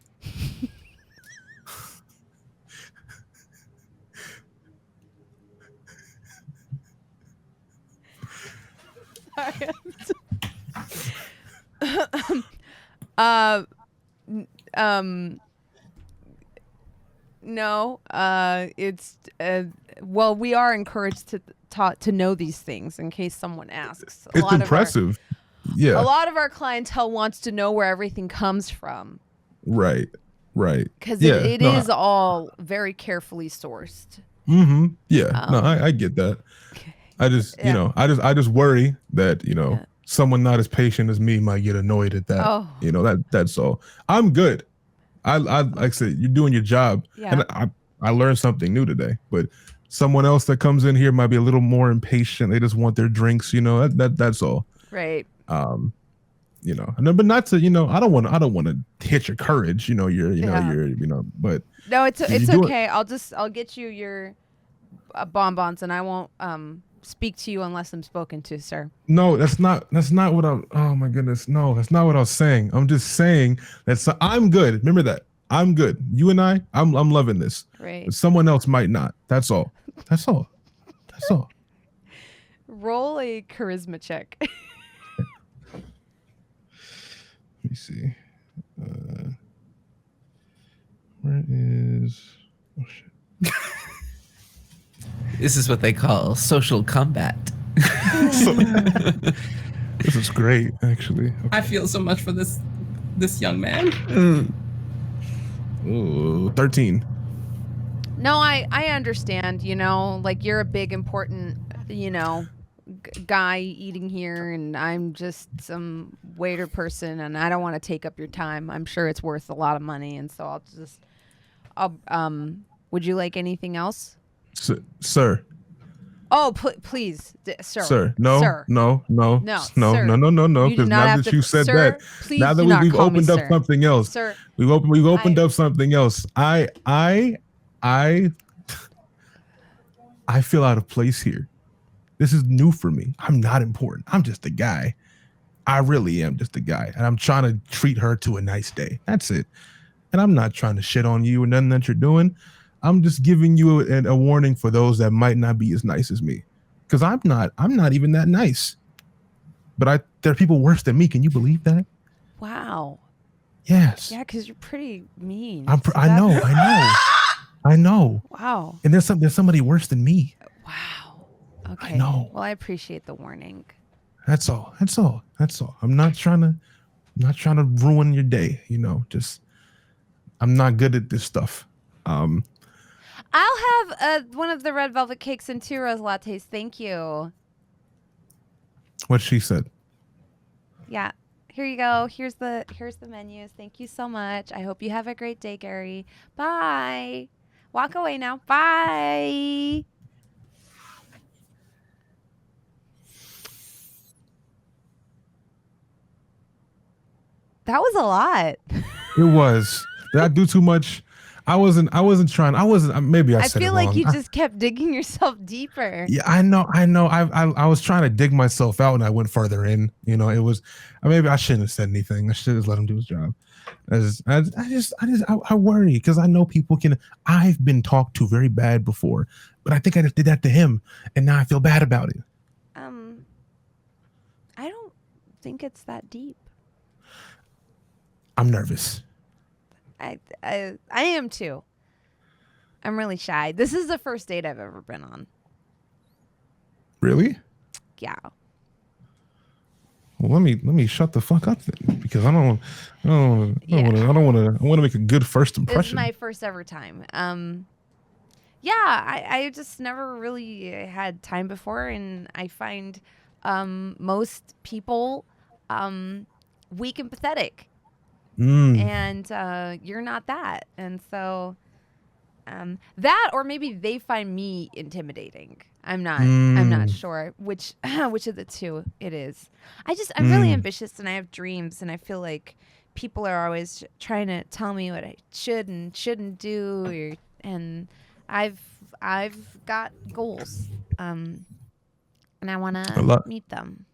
No, it's well, we are encouraged to know these things in case someone asks. It's impressive. A lot of our clientele wants to know where everything comes from. Right. Because it is all very carefully sourced. Mm-hmm. Yeah. No, I get that. I just, I just worry that, someone not as patient as me might get annoyed at that. Oh. That's all. I'm good. I like I said, you're doing your job. Yeah. And I learned something new today, but someone else that comes in here might be a little more impatient. They just want their drinks, that's all. Right. But not to, I don't want to hit your courage, but no, it's okay. I'll get you your bonbons, and I won't speak to you unless I'm spoken to, sir. No, that's not what oh my goodness. No, that's not what I was saying. I'm just saying I'm good. Remember that. I'm good. You and I'm loving this. Right. But someone else might not. That's all. Roll a charisma check. Let me see. Where is? Oh shit. This is what they call social combat. This is great, actually. Okay. I feel so much for this young man. Ooh, 13. No, I understand. Like you're a big important, guy eating here, and I'm just some waiter person, and I don't want to take up your time. I'm sure it's worth a lot of money, and so would you like anything else? Sir. Oh, please, sir. Sir, no, sir. No. No. Because now that you said that, now that we've opened up something else, sir. We've opened up something else. I feel out of place here. This is new for me. I'm not important. I'm just a guy. I really am just a guy, and I'm trying to treat her to a nice day. That's it. And I'm not trying to shit on you or nothing that you're doing. I'm just giving you a warning for those that might not be as nice as me, because I'm not even that nice. But there are people worse than me. Can you believe that? Wow. Yes. Yeah, because you're pretty mean. I know. Wow. And there's somebody worse than me. Wow. Okay. I know. Well, I appreciate the warning. That's all. I'm not trying to ruin your day. Just I'm not good at this stuff. I'll have one of the red velvet cakes and 2 rose lattes. Thank you. What she said. Yeah. Here you go. Here's the menus. Thank you so much. I hope you have a great day, Gary. Bye. Walk away now. Bye. That was a lot. It was. Did I do too much? I wasn't trying. Maybe I said it feel wrong. like you just kept digging yourself deeper. Yeah, I know. I was trying to dig myself out, and I went further in. It was. Maybe I shouldn't have said anything. I should have let him do his job. I worry because I know people can. I've been talked to very bad before, but I think I just did that to him, and now I feel bad about it. I don't think it's that deep. I'm nervous. I am too. I'm really shy. This is the first date I've ever been on. Really? Yeah. Well, let me shut the fuck up then, because I want to make a good first impression. This is my first ever time. Yeah, I just never really had time before, and I find most people weak and pathetic. and you're not that. And so that, or maybe they find me intimidating. I'm not sure which of the two it is. I'm really ambitious, and I have dreams, and I feel like people are always trying to tell me what I should and shouldn't do, and I've got goals, and I want to meet them.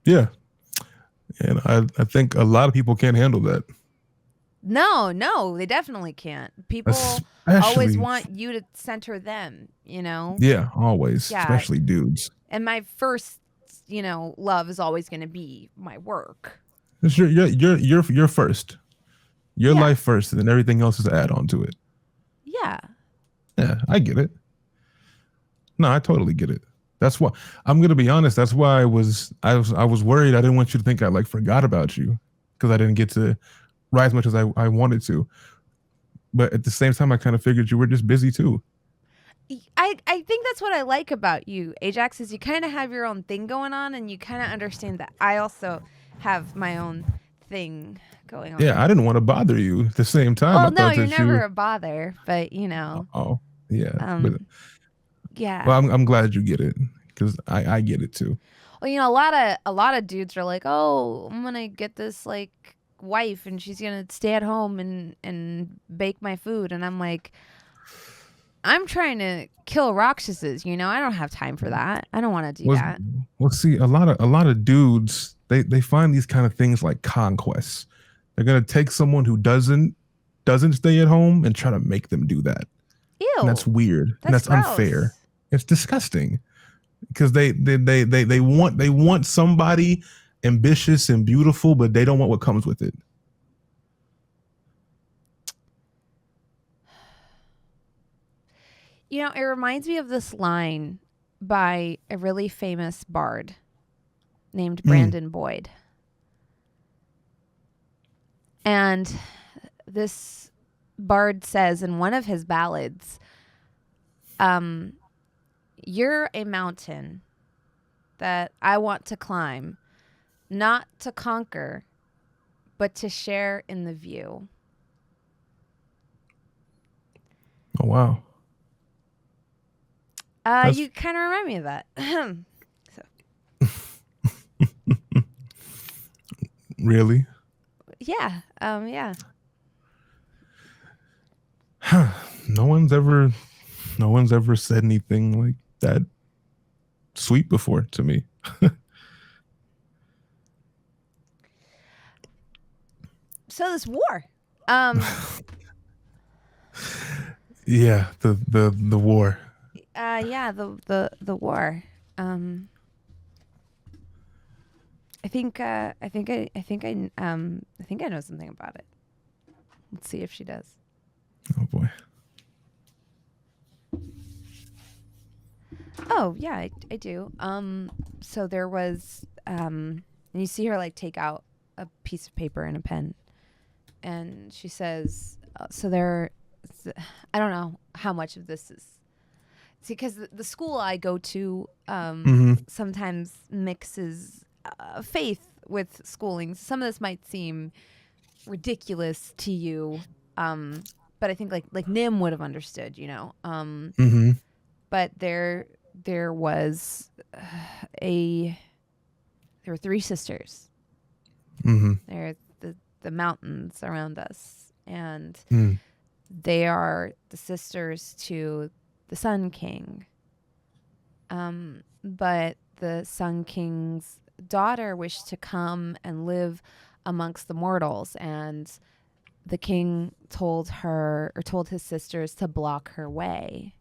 Yeah, and I think a lot of people can't handle that. No, they definitely can't. People always want you to center them, you know? Yeah, always. Yeah. Especially dudes. And my first, love is always going to be my work. It's your first. Your life first, and then everything else is an add-on to it. Yeah. Yeah, I get it. No, I totally get it. That's why I'm gonna be honest. That's why I was worried. I didn't want you to think I forgot about you because I didn't get to write as much as I wanted to. But at the same time, I kind of figured you were just busy too. I think that's what I like about you, Ajax, is you kind of have your own thing going on, and you kind of understand that I also have my own thing going on. Yeah, I didn't want to bother you at the same time. Well, no, you're never a bother, but Oh, yeah. Yeah. Well, I'm glad you get it because I get it too. Well, a lot of dudes are like, oh, I'm gonna get this wife, and she's gonna stay at home and bake my food, and I'm like, I'm trying to kill Roxases, I don't have time for that. I don't want to do that. Well, see, a lot of dudes, they find these kind of things like conquests. They're gonna take someone who doesn't stay at home and try to make them do that. Ew. And that's weird. And that's gross. Unfair. It's disgusting. Because they want somebody ambitious and beautiful, but they don't want what comes with it. It reminds me of this line by a really famous bard named Brandon Boyd. And this bard says in one of his ballads, you're a mountain that I want to climb, not to conquer, but to share in the view. Oh, wow. You kind of remind me of that. Really? Yeah. Yeah. No one's ever said anything like that sweet before to me. So this war. Yeah, the war. Yeah, the war. I think I know something about it. Let's see if she does. Oh boy. Oh yeah, I do. So there was and you see her take out a piece of paper and a pen, and she says, "So there, I don't know how much of this is." See, because the school I go to sometimes mixes faith with schooling. Some of this might seem ridiculous to you, but I think like Nim would have understood, But there was there were three sisters. They're the mountains around us, and they are the sisters to the Sun King. But the Sun King's daughter wished to come and live amongst the mortals, and the king told his sisters to block her way.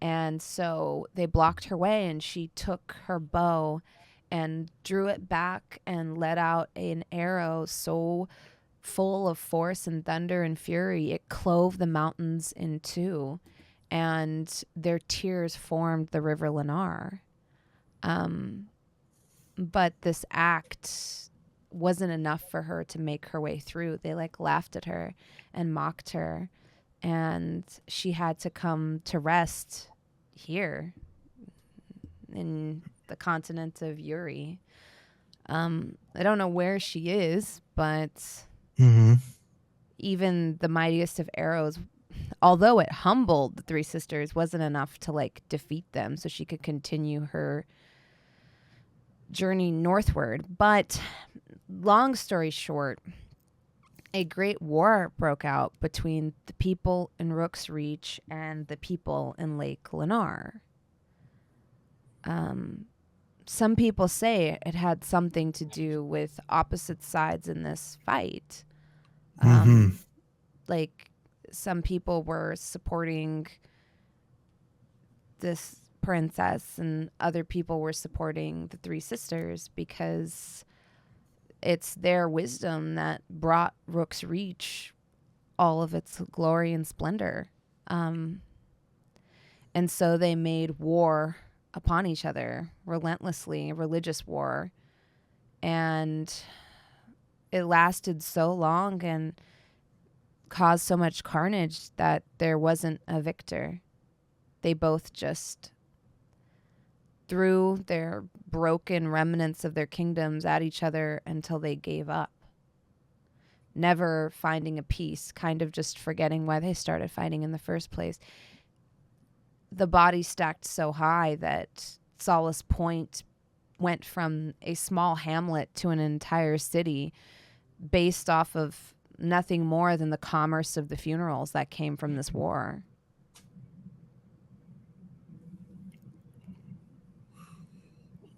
And so they blocked her way, and she took her bow and drew it back and let out an arrow so full of force and thunder and fury it clove the mountains in two, and their tears formed the river Lennar. But this act wasn't enough for her to make her way through. They laughed at her and mocked her, and she had to come to rest here in the continent of Uri. I don't know where she is, but even the mightiest of arrows, although it humbled the three sisters, wasn't enough to like defeat them so she could continue her journey northward. But long story short, a great war broke out between the people in Rook's Reach and the people in Lake Lennar. Some people say it had something to do with opposite sides in this fight. Like some people were supporting this princess and other people were supporting the three sisters because it's their wisdom that brought Rook's Reach all of its glory and splendor. And so they made war upon each other relentlessly, religious war. And it lasted so long and caused so much carnage that there wasn't a victor. They both just threw their broken remnants of their kingdoms at each other until they gave up, never finding a peace, kind of just forgetting why they started fighting in the first place. The body stacked so high that Solace Point went from a small hamlet to an entire city based off of nothing more than the commerce of the funerals that came from this war.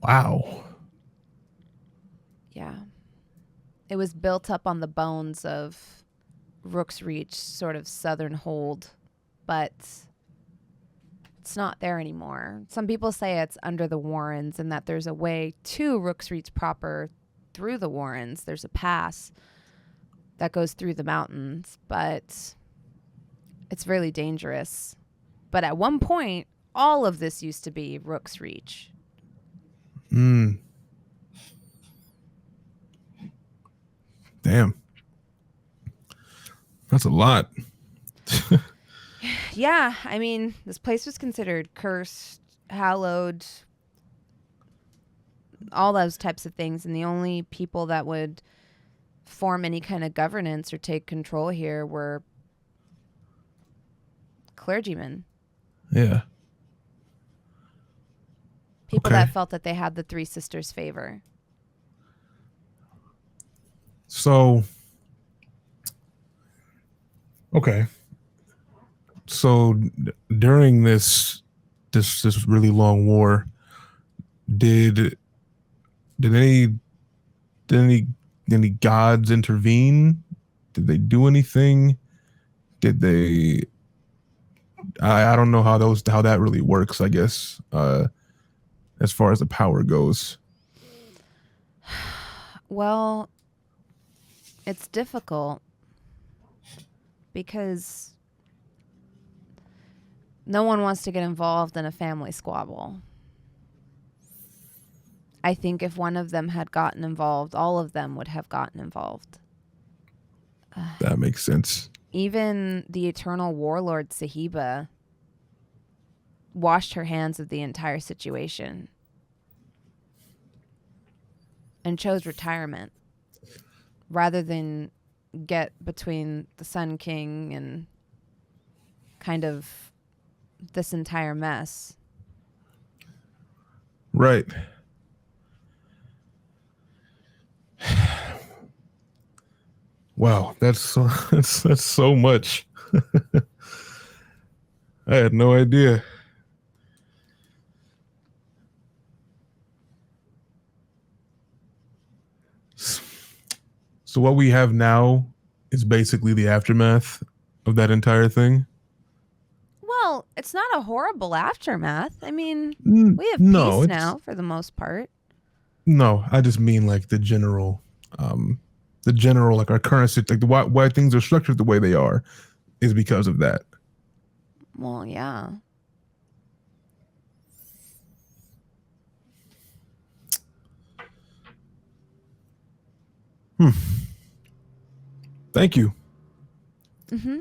Wow. Yeah. It was built up on the bones of Rook's Reach, sort of southern hold, but it's not there anymore. Some people say it's under the Warrens and that there's a way to Rook's Reach proper through the Warrens. There's a pass that goes through the mountains, but it's really dangerous. But at one point, all of this used to be Rook's Reach. Damn. That's a lot. Yeah, I mean, this place was considered cursed, hallowed, all those types of things. And the only people that would form any kind of governance or take control here were clergymen. Yeah. People that felt that they had the three sisters' favor. So, okay. So during this really long war, did any gods intervene? Did they do anything? Did they? I don't know how that really works, I guess, as far as the power goes. Well, it's difficult because no one wants to get involved in a family squabble. I think if one of them had gotten involved, all of them would have gotten involved. That makes sense. Even the eternal warlord Sahiba washed her hands of the entire situation and chose retirement rather than get between the Sun King and kind of this entire mess. Right. Wow, that's so much. I had no idea. So what we have now is basically the aftermath of that entire thing. Well, it's not a horrible aftermath. I mean, we have peace now for the most part. No, I just mean like the general like our current like why things are structured the way they are is because of that. Well, yeah. Thank you. Mm-hmm.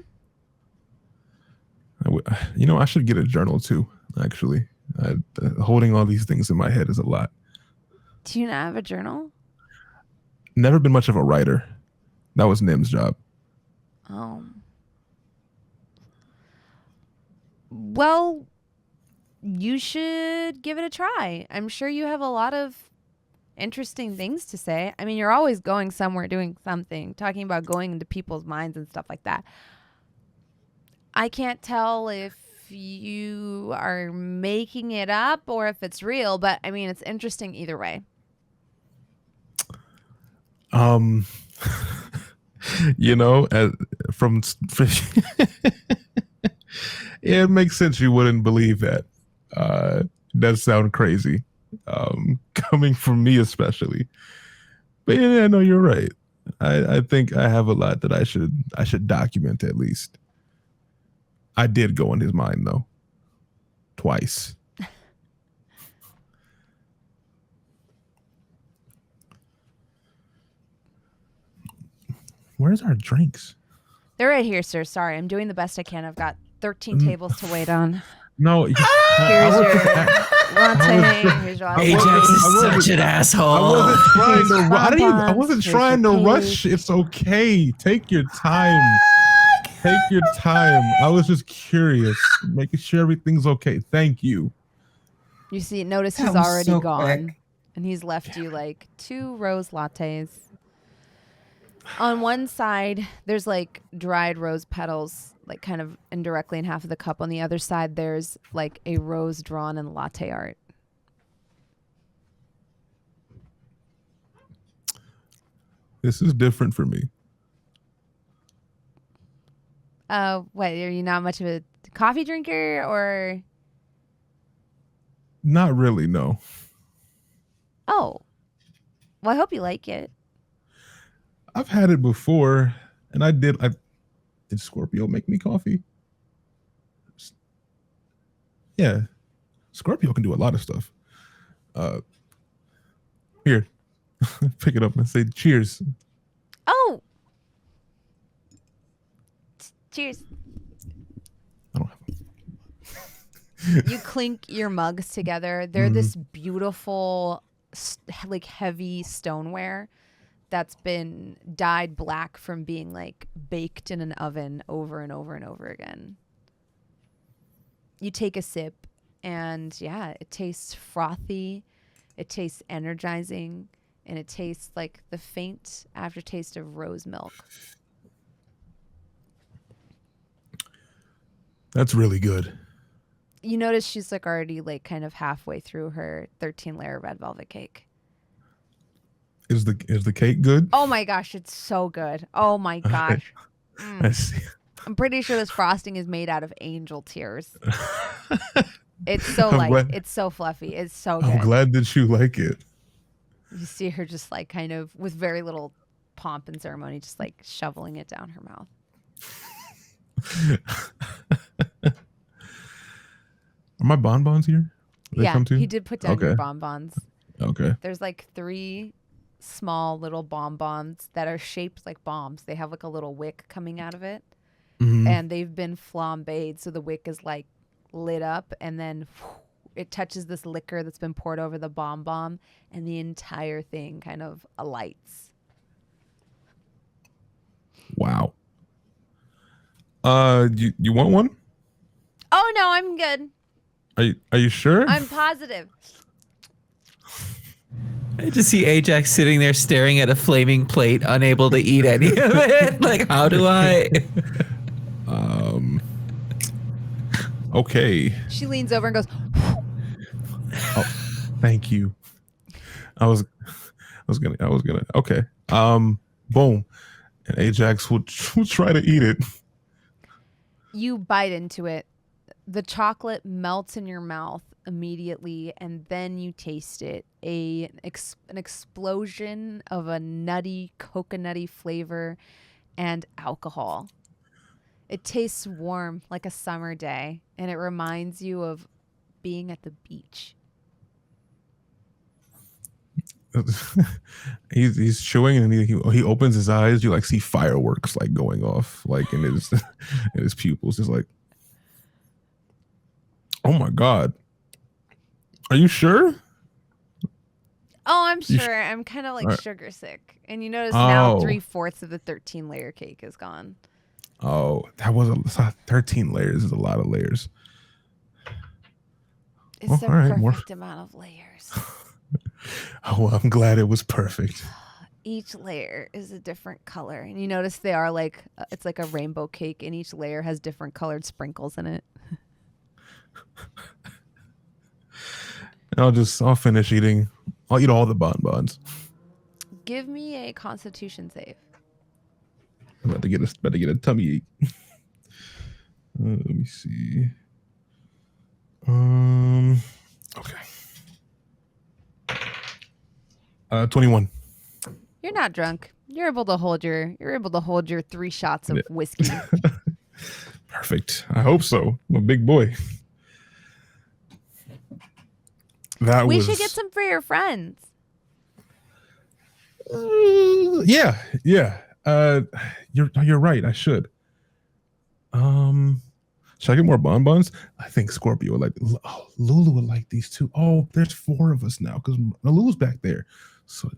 I should get a journal too, actually. Holding all these things in my head is a lot. Do you not have a journal? Never been much of a writer. That was Nim's job. Well, you should give it a try. I'm sure you have a lot of interesting things to say. I mean, you're always going somewhere, doing something, talking about going into people's minds and stuff like that. I can't tell if you are making it up or if it's real, but I mean, it's interesting either way. You know, it makes sense you wouldn't believe that. It does sound crazy, coming from me especially. But yeah, no, you're right. I think I have a lot that I should document at least. I did go in his mind though, twice. Where's our drinks? They're right here, sir. Sorry, I'm doing the best I can. I've got 13 tables to wait on. No, here's your latte. Here's your Ajax is such an asshole. I wasn't trying to rush. It's okay. Take your time. Take your time. I was just curious, making sure everything's okay. Thank you. You see, notice he's already gone, and he's left you like 2 rose lattes. On one side, there's like dried rose petals, like kind of indirectly in half of the cup. On the other side, there's like a rose drawn in latte art. This is different for me. What, are you not much of a coffee drinker or? Not really, no. Oh, well, I hope you like it. I've had it before, and did Scorpio make me coffee? Yeah. Scorpio can do a lot of stuff. Here. Pick it up and say cheers. Oh. Cheers. I don't have You clink your mugs together. They're this beautiful, like heavy stoneware that's been dyed black from being like baked in an oven over and over and over again. You take a sip and yeah, it tastes frothy, it tastes energizing, and it tastes like the faint aftertaste of rose milk. That's really good. You notice she's like already like kind of halfway through her 13-layer red velvet cake. Is the cake good? Oh my gosh, it's so good. Oh my gosh. I see. I'm pretty sure this frosting is made out of angel tears. It's so light. It's so fluffy. It's so good. I'm glad that you like it. You see her just like kind of with very little pomp and ceremony, just like shoveling it down her mouth. Are my bonbons here? Yeah, he did put down your bonbons. Okay. There's like 3 small little bonbons that are shaped like bombs. They have like a little wick coming out of it. And they've been flambéed, so the wick is like lit up, and then it touches this liquor that's been poured over the bomb, and the entire thing kind of alights. Wow. You want one? Oh no, I'm good. Are you sure? I'm positive. I just see Ajax sitting there staring at a flaming plate, unable to eat any of it. Like, how do I? Okay. She leans over and goes, oh, thank you. I was gonna. Okay. Boom. And Ajax will try to eat it. You bite into it. The chocolate melts in your mouth immediately, and then you taste it. An explosion of a nutty, coconutty flavor and alcohol. It tastes warm like a summer day, and it reminds you of being at the beach. He's chewing, and he opens his eyes. You like see fireworks like going off like in his pupils. It's like, oh my God, are you sure? Oh, I'm sure. I'm kind of like sugar sick. And you notice now 3/4 of the 13-layer cake is gone. Oh, that was 13 layers is a lot of layers. It's the perfect amount of layers. Oh, well, I'm glad it was perfect. Each layer is a different color. And you notice they are like, it's like a rainbow cake, and each layer has different colored sprinkles in it. I'll finish eating. I'll eat all the bonbons. Give me a Constitution save. I'm about to get a tummy ache. Let me see. Okay. 21. You're not drunk. You're able to hold your 3 shots of whiskey. Perfect. I hope so. I'm a big boy. We should get some for your friends. Yeah. You're right. I should. Should I get more bonbons? I think Scorpio would like. Oh, Lulu would like these too. Oh, there's 4 of us now because Lulu's back there. So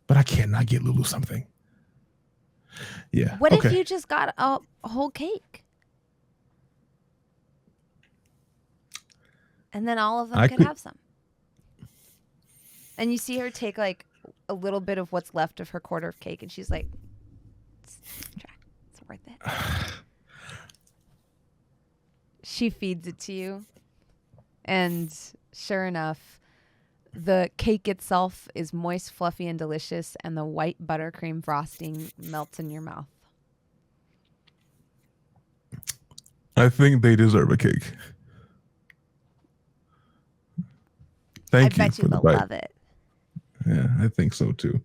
but I can't not get Lulu something. Yeah. What if you just got a whole cake? And then all of them could have some. And you see her take like a little bit of what's left of her quarter of cake, and she's like, it's worth it. She feeds it to you. And sure enough, the cake itself is moist, fluffy, and delicious, and the white buttercream frosting melts in your mouth. I think they deserve a cake. Thank you. I bet you they'll love it. Yeah, I think so too.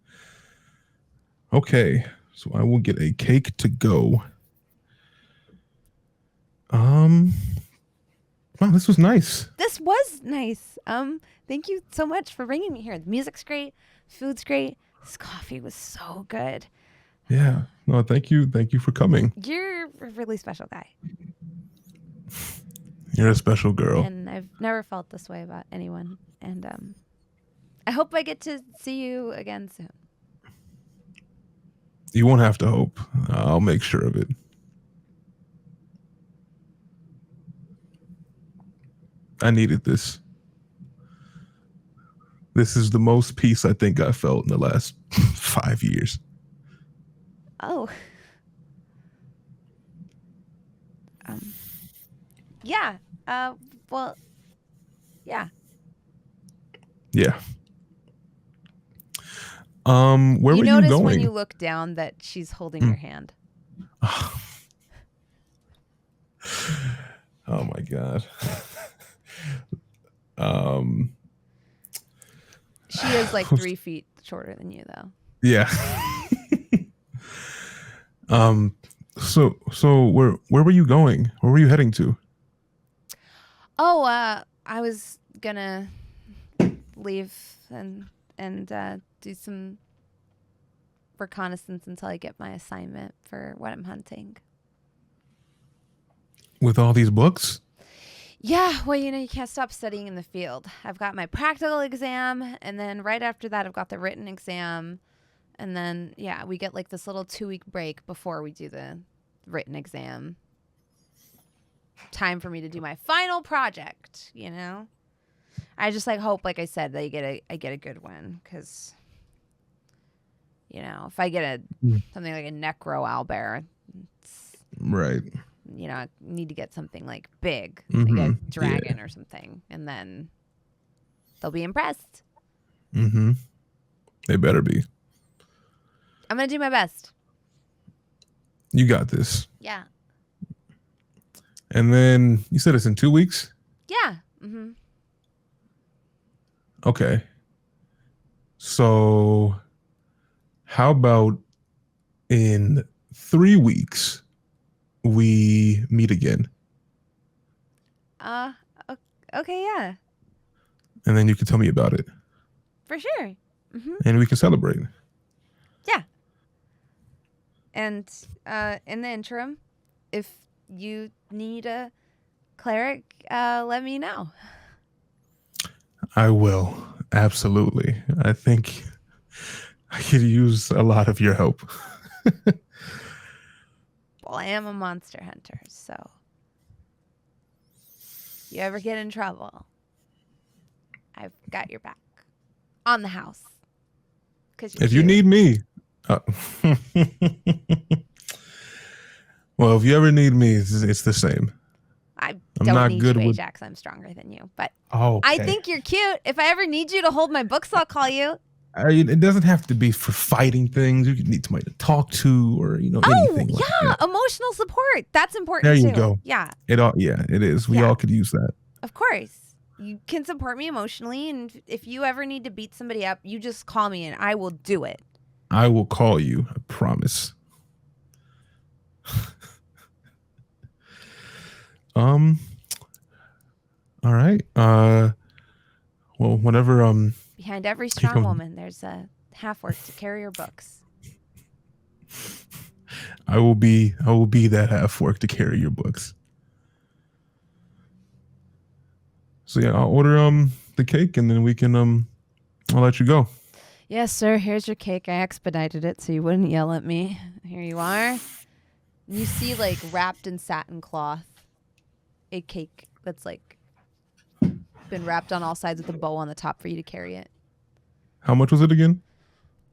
Okay, so I will get a cake to go. Wow, this was nice. This was nice. Thank you so much for bringing me here. The music's great, food's great. This coffee was so good. Yeah. No, thank you. Thank you for coming. You're a really special guy. You're a special girl. And I've never felt this way about anyone. And I hope I get to see you again soon. You won't have to hope. I'll make sure of it. I needed this. This is the most peace I think I felt in the last 5 years. Oh. Yeah. Well, yeah. Yeah. Where were you going? You notice when you look down that she's holding your hand. Oh my God. She is like 3 feet shorter than you, though. Yeah. So where were you going? Where were you heading to? Oh, I was gonna leave and do some reconnaissance until I get my assignment for what I'm hunting. With all these books? Yeah, well, you can't stop studying in the field. I've got my practical exam, and then right after that, I've got the written exam. And then, yeah, we get like this little 2-week break before we do the written exam. Time for me to do my final project, I just hope, like I said, that I get a good one, because, if I get something like a necro owlbear, right. I need to get something like big, Mm-hmm. like a dragon or something, and then they'll be impressed. Mm-hmm. They better be. I'm gonna do my best. You got this. Yeah. And then you said it's in 2 weeks? Yeah. Mm-hmm. Okay. So how about in 3 weeks we meet again? Okay, yeah. And then you can tell me about it. For sure. Mm-hmm. And we can celebrate. Yeah. And in the interim, if you need a cleric, let me know. I will. Absolutely. I think I could use a lot of your help. Well, I am a monster hunter, so if you ever get in trouble, I've got your back on the house. If you need me, well, if you ever need me, it's the same. I'm not not need good you, with- Ajax. I'm stronger than you, but Oh, I think you're cute. If I ever need you to hold my books, I'll call you. it doesn't have to be for fighting things. You can need somebody to talk to, or anything like that. Emotional support. That's important There too. you go. Yeah, It is. We all could use that. of course. You can support me emotionally, and if you ever need to beat somebody up, you just call me and I will do it. I will call you. I promise. All right. Well, whenever Behind every strong woman, there's a half-orc to carry her books. I will be that half-orc to carry your books. So yeah, I'll order the cake, and then we can I'll let you go. Yes, sir. Here's your cake. I expedited it so you wouldn't yell at me. Here you are. You see, like, wrapped in satin cloth, a cake that's, like, been wrapped on all sides with a bow on the top for you to carry it. How much was it again?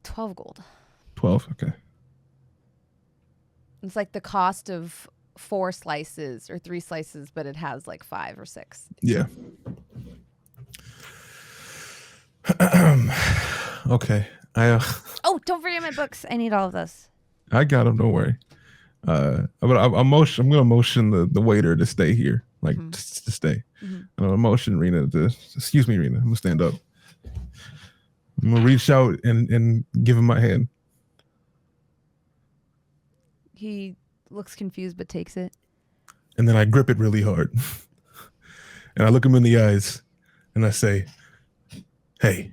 12 gold. 12. Okay. It's like the cost of 4 slices or 3 slices, but it has, like, 5 or 6. Yeah. Okay. Oh, don't forget my books. I need all of those. I got them. Don't worry. But I'm gonna motion the waiter to stay here, like to stay. I'm gonna motion Rena to excuse me, Rena. I'm gonna stand up. I'm gonna reach out and give him my hand. He looks confused but takes it. And then I grip it really hard. And I look him in the eyes and I say, "Hey,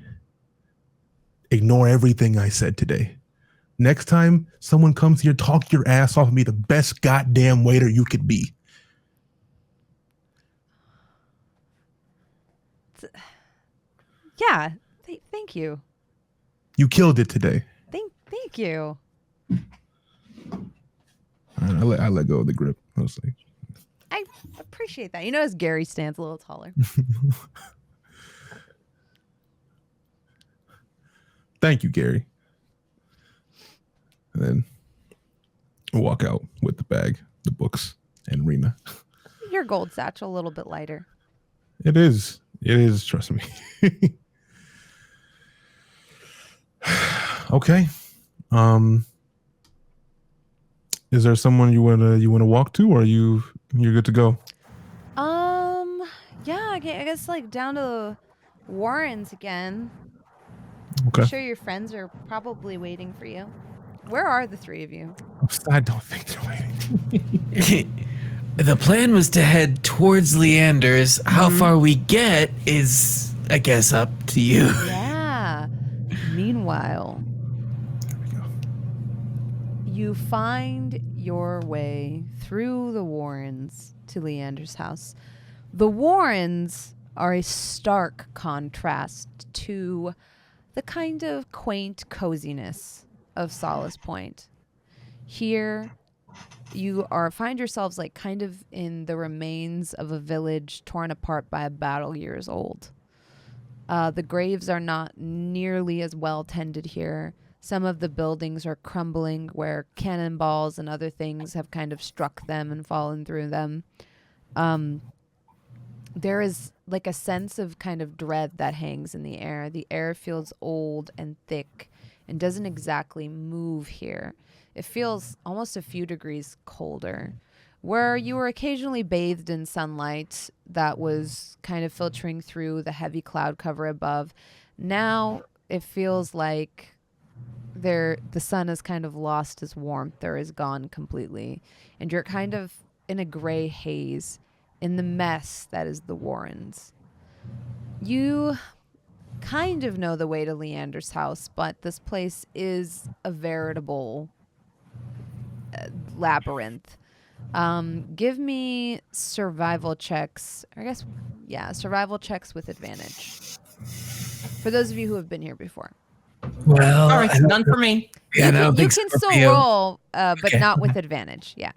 ignore everything I said today. Next time someone comes here, talk your ass off and be the best goddamn waiter you could be." Yeah. Thank you. You killed it today. Thank you. I let go of the grip. Mostly. I appreciate that. You notice Gary stands a little taller. Thank you, Gary. And then I walk out with the bag, the books, and Rena. Your gold satchel a little bit lighter. It is. Trust me. Okay. Is there someone you wanna walk to, or you're good to go? Yeah, I guess like down to Warren's again. Okay. I'm sure your friends are probably waiting for you. Where are the 3 of you? I don't think they're waiting. The plan was to head towards Leander's. How far we get is, I guess, up to you. Yeah. Meanwhile, you find your way through the Warrens to Leander's house. The Warrens are a stark contrast to the kind of quaint coziness of Solace Point. Here, you find yourselves like kind of in the remains of a village torn apart by a battle years old. The graves are not nearly as well tended here. Some of the buildings are crumbling where cannonballs and other things have kind of struck them and fallen through them. There is like a sense of kind of dread that hangs in the air. The air feels old and thick and doesn't exactly move here. It feels almost a few degrees colder. Where you were occasionally bathed in sunlight that was kind of filtering through the heavy cloud cover above, now it feels like the sun has kind of lost its warmth or is gone completely. And you're kind of in a gray haze in the mess that is the Warrens. You kind of know the way to Leander's house, but this place is a veritable labyrinth. Give me survival checks. I guess, yeah, survival checks with advantage. For those of you who have been here before. Well, All right, none for me. Yeah, you I don't can think still Scorpio. roll, but Okay. not with advantage. Yeah.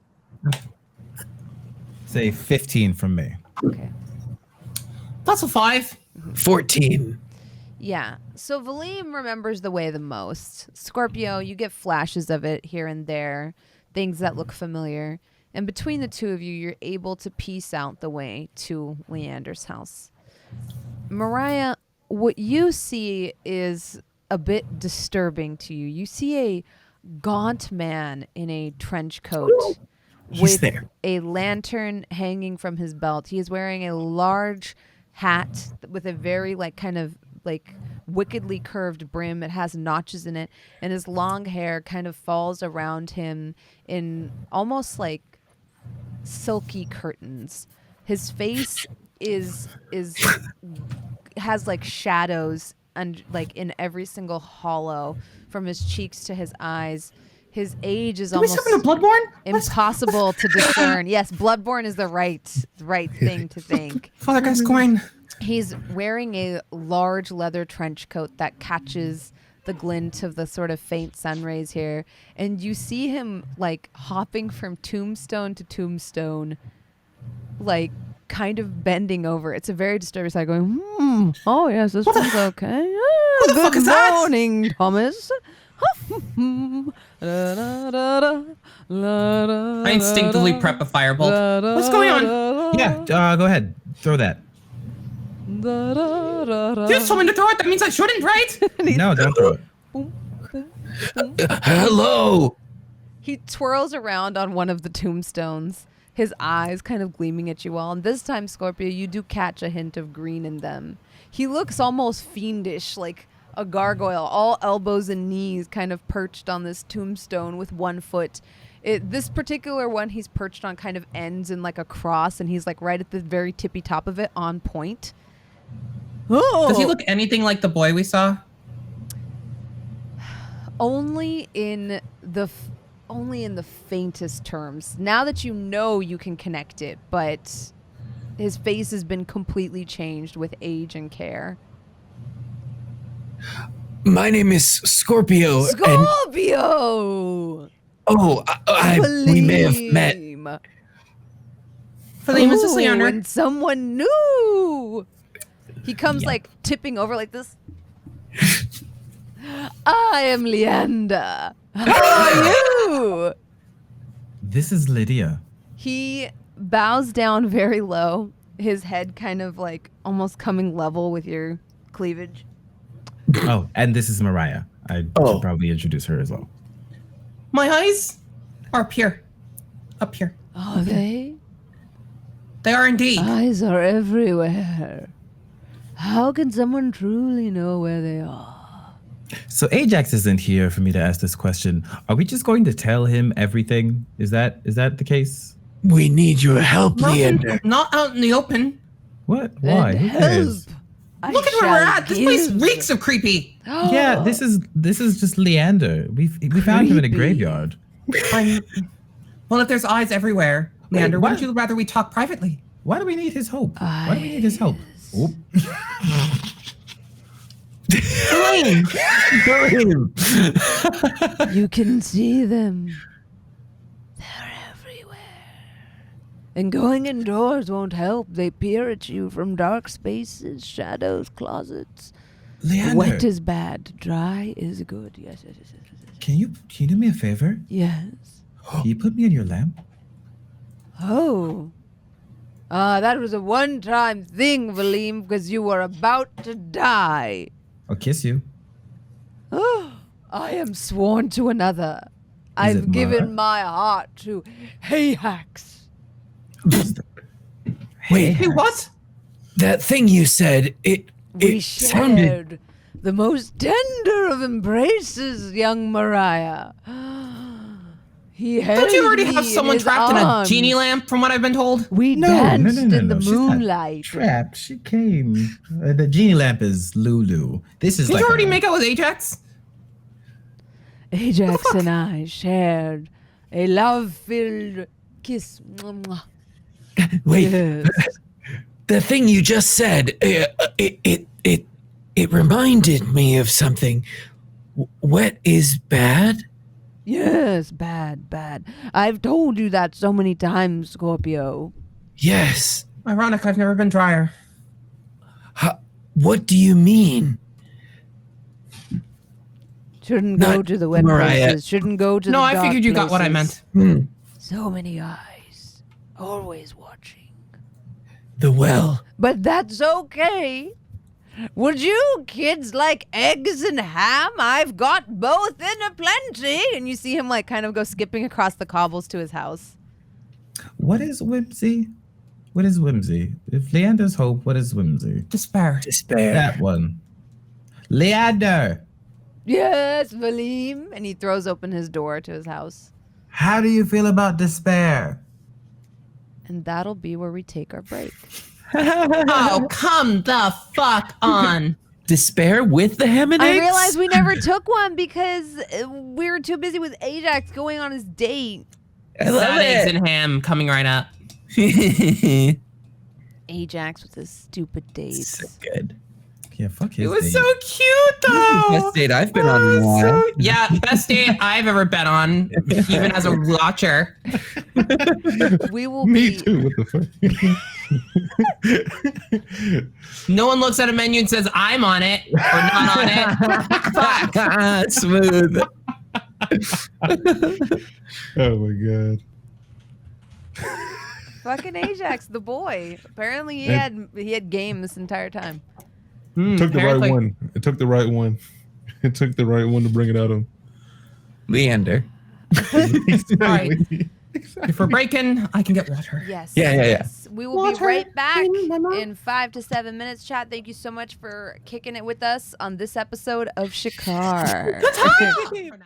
Say 15 from me. Okay. That's a 5. 14. Yeah. So Valym remembers the way the most. Scorpio, you get flashes of it here and there, things that look familiar. And between the two of you, you're able to piece out the way to Leander's house. Mirayah, what you see is a bit disturbing to you. You see a gaunt man in a trench coat with there. a lantern hanging from his belt. He is wearing a large hat with a very kind of wickedly curved brim. It has notches in it, and his long hair kind of falls around him in almost like silky curtains. His face has shadows and in every single hollow from his cheeks to his eyes. His age is almost Bloodborne? impossible to discern. Yes, Bloodborne is the right thing to think. Father Gascoigne. He's wearing a large leather trench coat that catches the glint of the sort of faint sun rays here. And you see him hopping from tombstone to tombstone, kind of bending over. It's a very disturbing sight going, oh yes, this one's okay. What the fuck is that? Good morning, Thomas. I instinctively prep a firebolt. What's going on? Yeah, go ahead. Throw that. You told me to throw it. That means I shouldn't, right? No, don't throw it. Hello. He twirls around on one of the tombstones, his eyes kind of gleaming at you all. And this time, Scorpio, you do catch a hint of green in them. He looks almost fiendish, like a gargoyle, all elbows and knees kind of perched on this tombstone with one foot. This particular one he's perched on kind of ends in like a cross, and he's right at the very tippy top of it on point. Oh. Does he look anything like the boy we saw? Only in the faintest terms. Now that you know, you can connect it, but his face has been completely changed with age and care. My name is Scorpio. Scorpio! We may have met. Valym, is this Leander? And someone new. He comes tipping over like this. I am Leander. How are you? This is Lydia. He bows down very low, his head kind of almost coming level with your cleavage. Oh, and this is Mirayah. I should probably introduce her as well. My eyes are pure. Up here. Are they? They are indeed. Eyes are everywhere. How can someone truly know where they are? So Ajax isn't here for me to ask this question. Are we just going to tell him everything? Is that the case? We need your help, Leander. Not out in the open. What? Why? Who cares? Look at where we're at. This place reeks of creepy. Yeah, this is just Leander. We found him in a graveyard. Well, if there's eyes everywhere, Leander, wouldn't you rather we talk privately? Why do we need his help? Why do we need his help? Oop. You can see them. They're everywhere. And going indoors won't help. They peer at you from dark spaces, shadows, closets. Leander, Wet is bad. Dry is good. Yes. can you do me a favor? Yes. Can you put me in your lamp? Oh. That was a one-time thing, Valym, because you were about to die. I'll kiss you. Oh, I am sworn to another. I've given my heart to Ajax. Wait, Hey, what? that thing you said, We it sounded. shared the most tender of embraces, young Mirayah. He Don't you already held have me in someone his trapped in a arms. genie lamp, from what I've been told? We No, danced in the She's not moonlight. trapped. She came. The genie lamp is Lulu. This is Did you like already make out with Ajax? Ajax and I shared a love-filled kiss. Mwah. Wait, Yes. the thing you just said, it It reminded me of something. Wet is bad? Yes, bad. I've told you that so many times, Scorpio. Yes. Ironic, I've never been drier. What do you mean? Shouldn't go to the wet places. Shouldn't go to the dark I figured you got what I places. meant. So many eyes. Always watching. The well. But that's okay. Would you kids like eggs and ham? I've got both in a plenty. And you see him like kind of go skipping across the cobbles to his house. What is whimsy? What is whimsy? If Leander's hope, what is whimsy? Despair. That one. Leander! Yes, Valym. And he throws open his door to his house. How do you feel about despair? And that'll be where we take our break. Oh, come the fuck on. Despair with the ham and eggs? I realized we never took one because we were too busy with Ajax going on his date. I love Sad eggs it. and ham coming right up. Ajax with his stupid dates. So good. Yeah, fuck his It was date. so cute though. Best date I've been on in a while. Yeah, best date I've ever been on, even as a watcher. We will Me be too. What the fuck? No one looks at a menu and says, I'm on it or not on it. Fuck. Smooth. Oh my god. fucking Ajax, the boy. Apparently he had game this entire time. It took the right one. It took the right one. It took the right one to bring it out of him. Leander. Right. If we're breaking, I can get water. Yes. Yeah. Yes. We will be right back in 5 to 7 minutes, chat. Thank you so much for kicking it with us on this episode of Shikar. Good time. For now.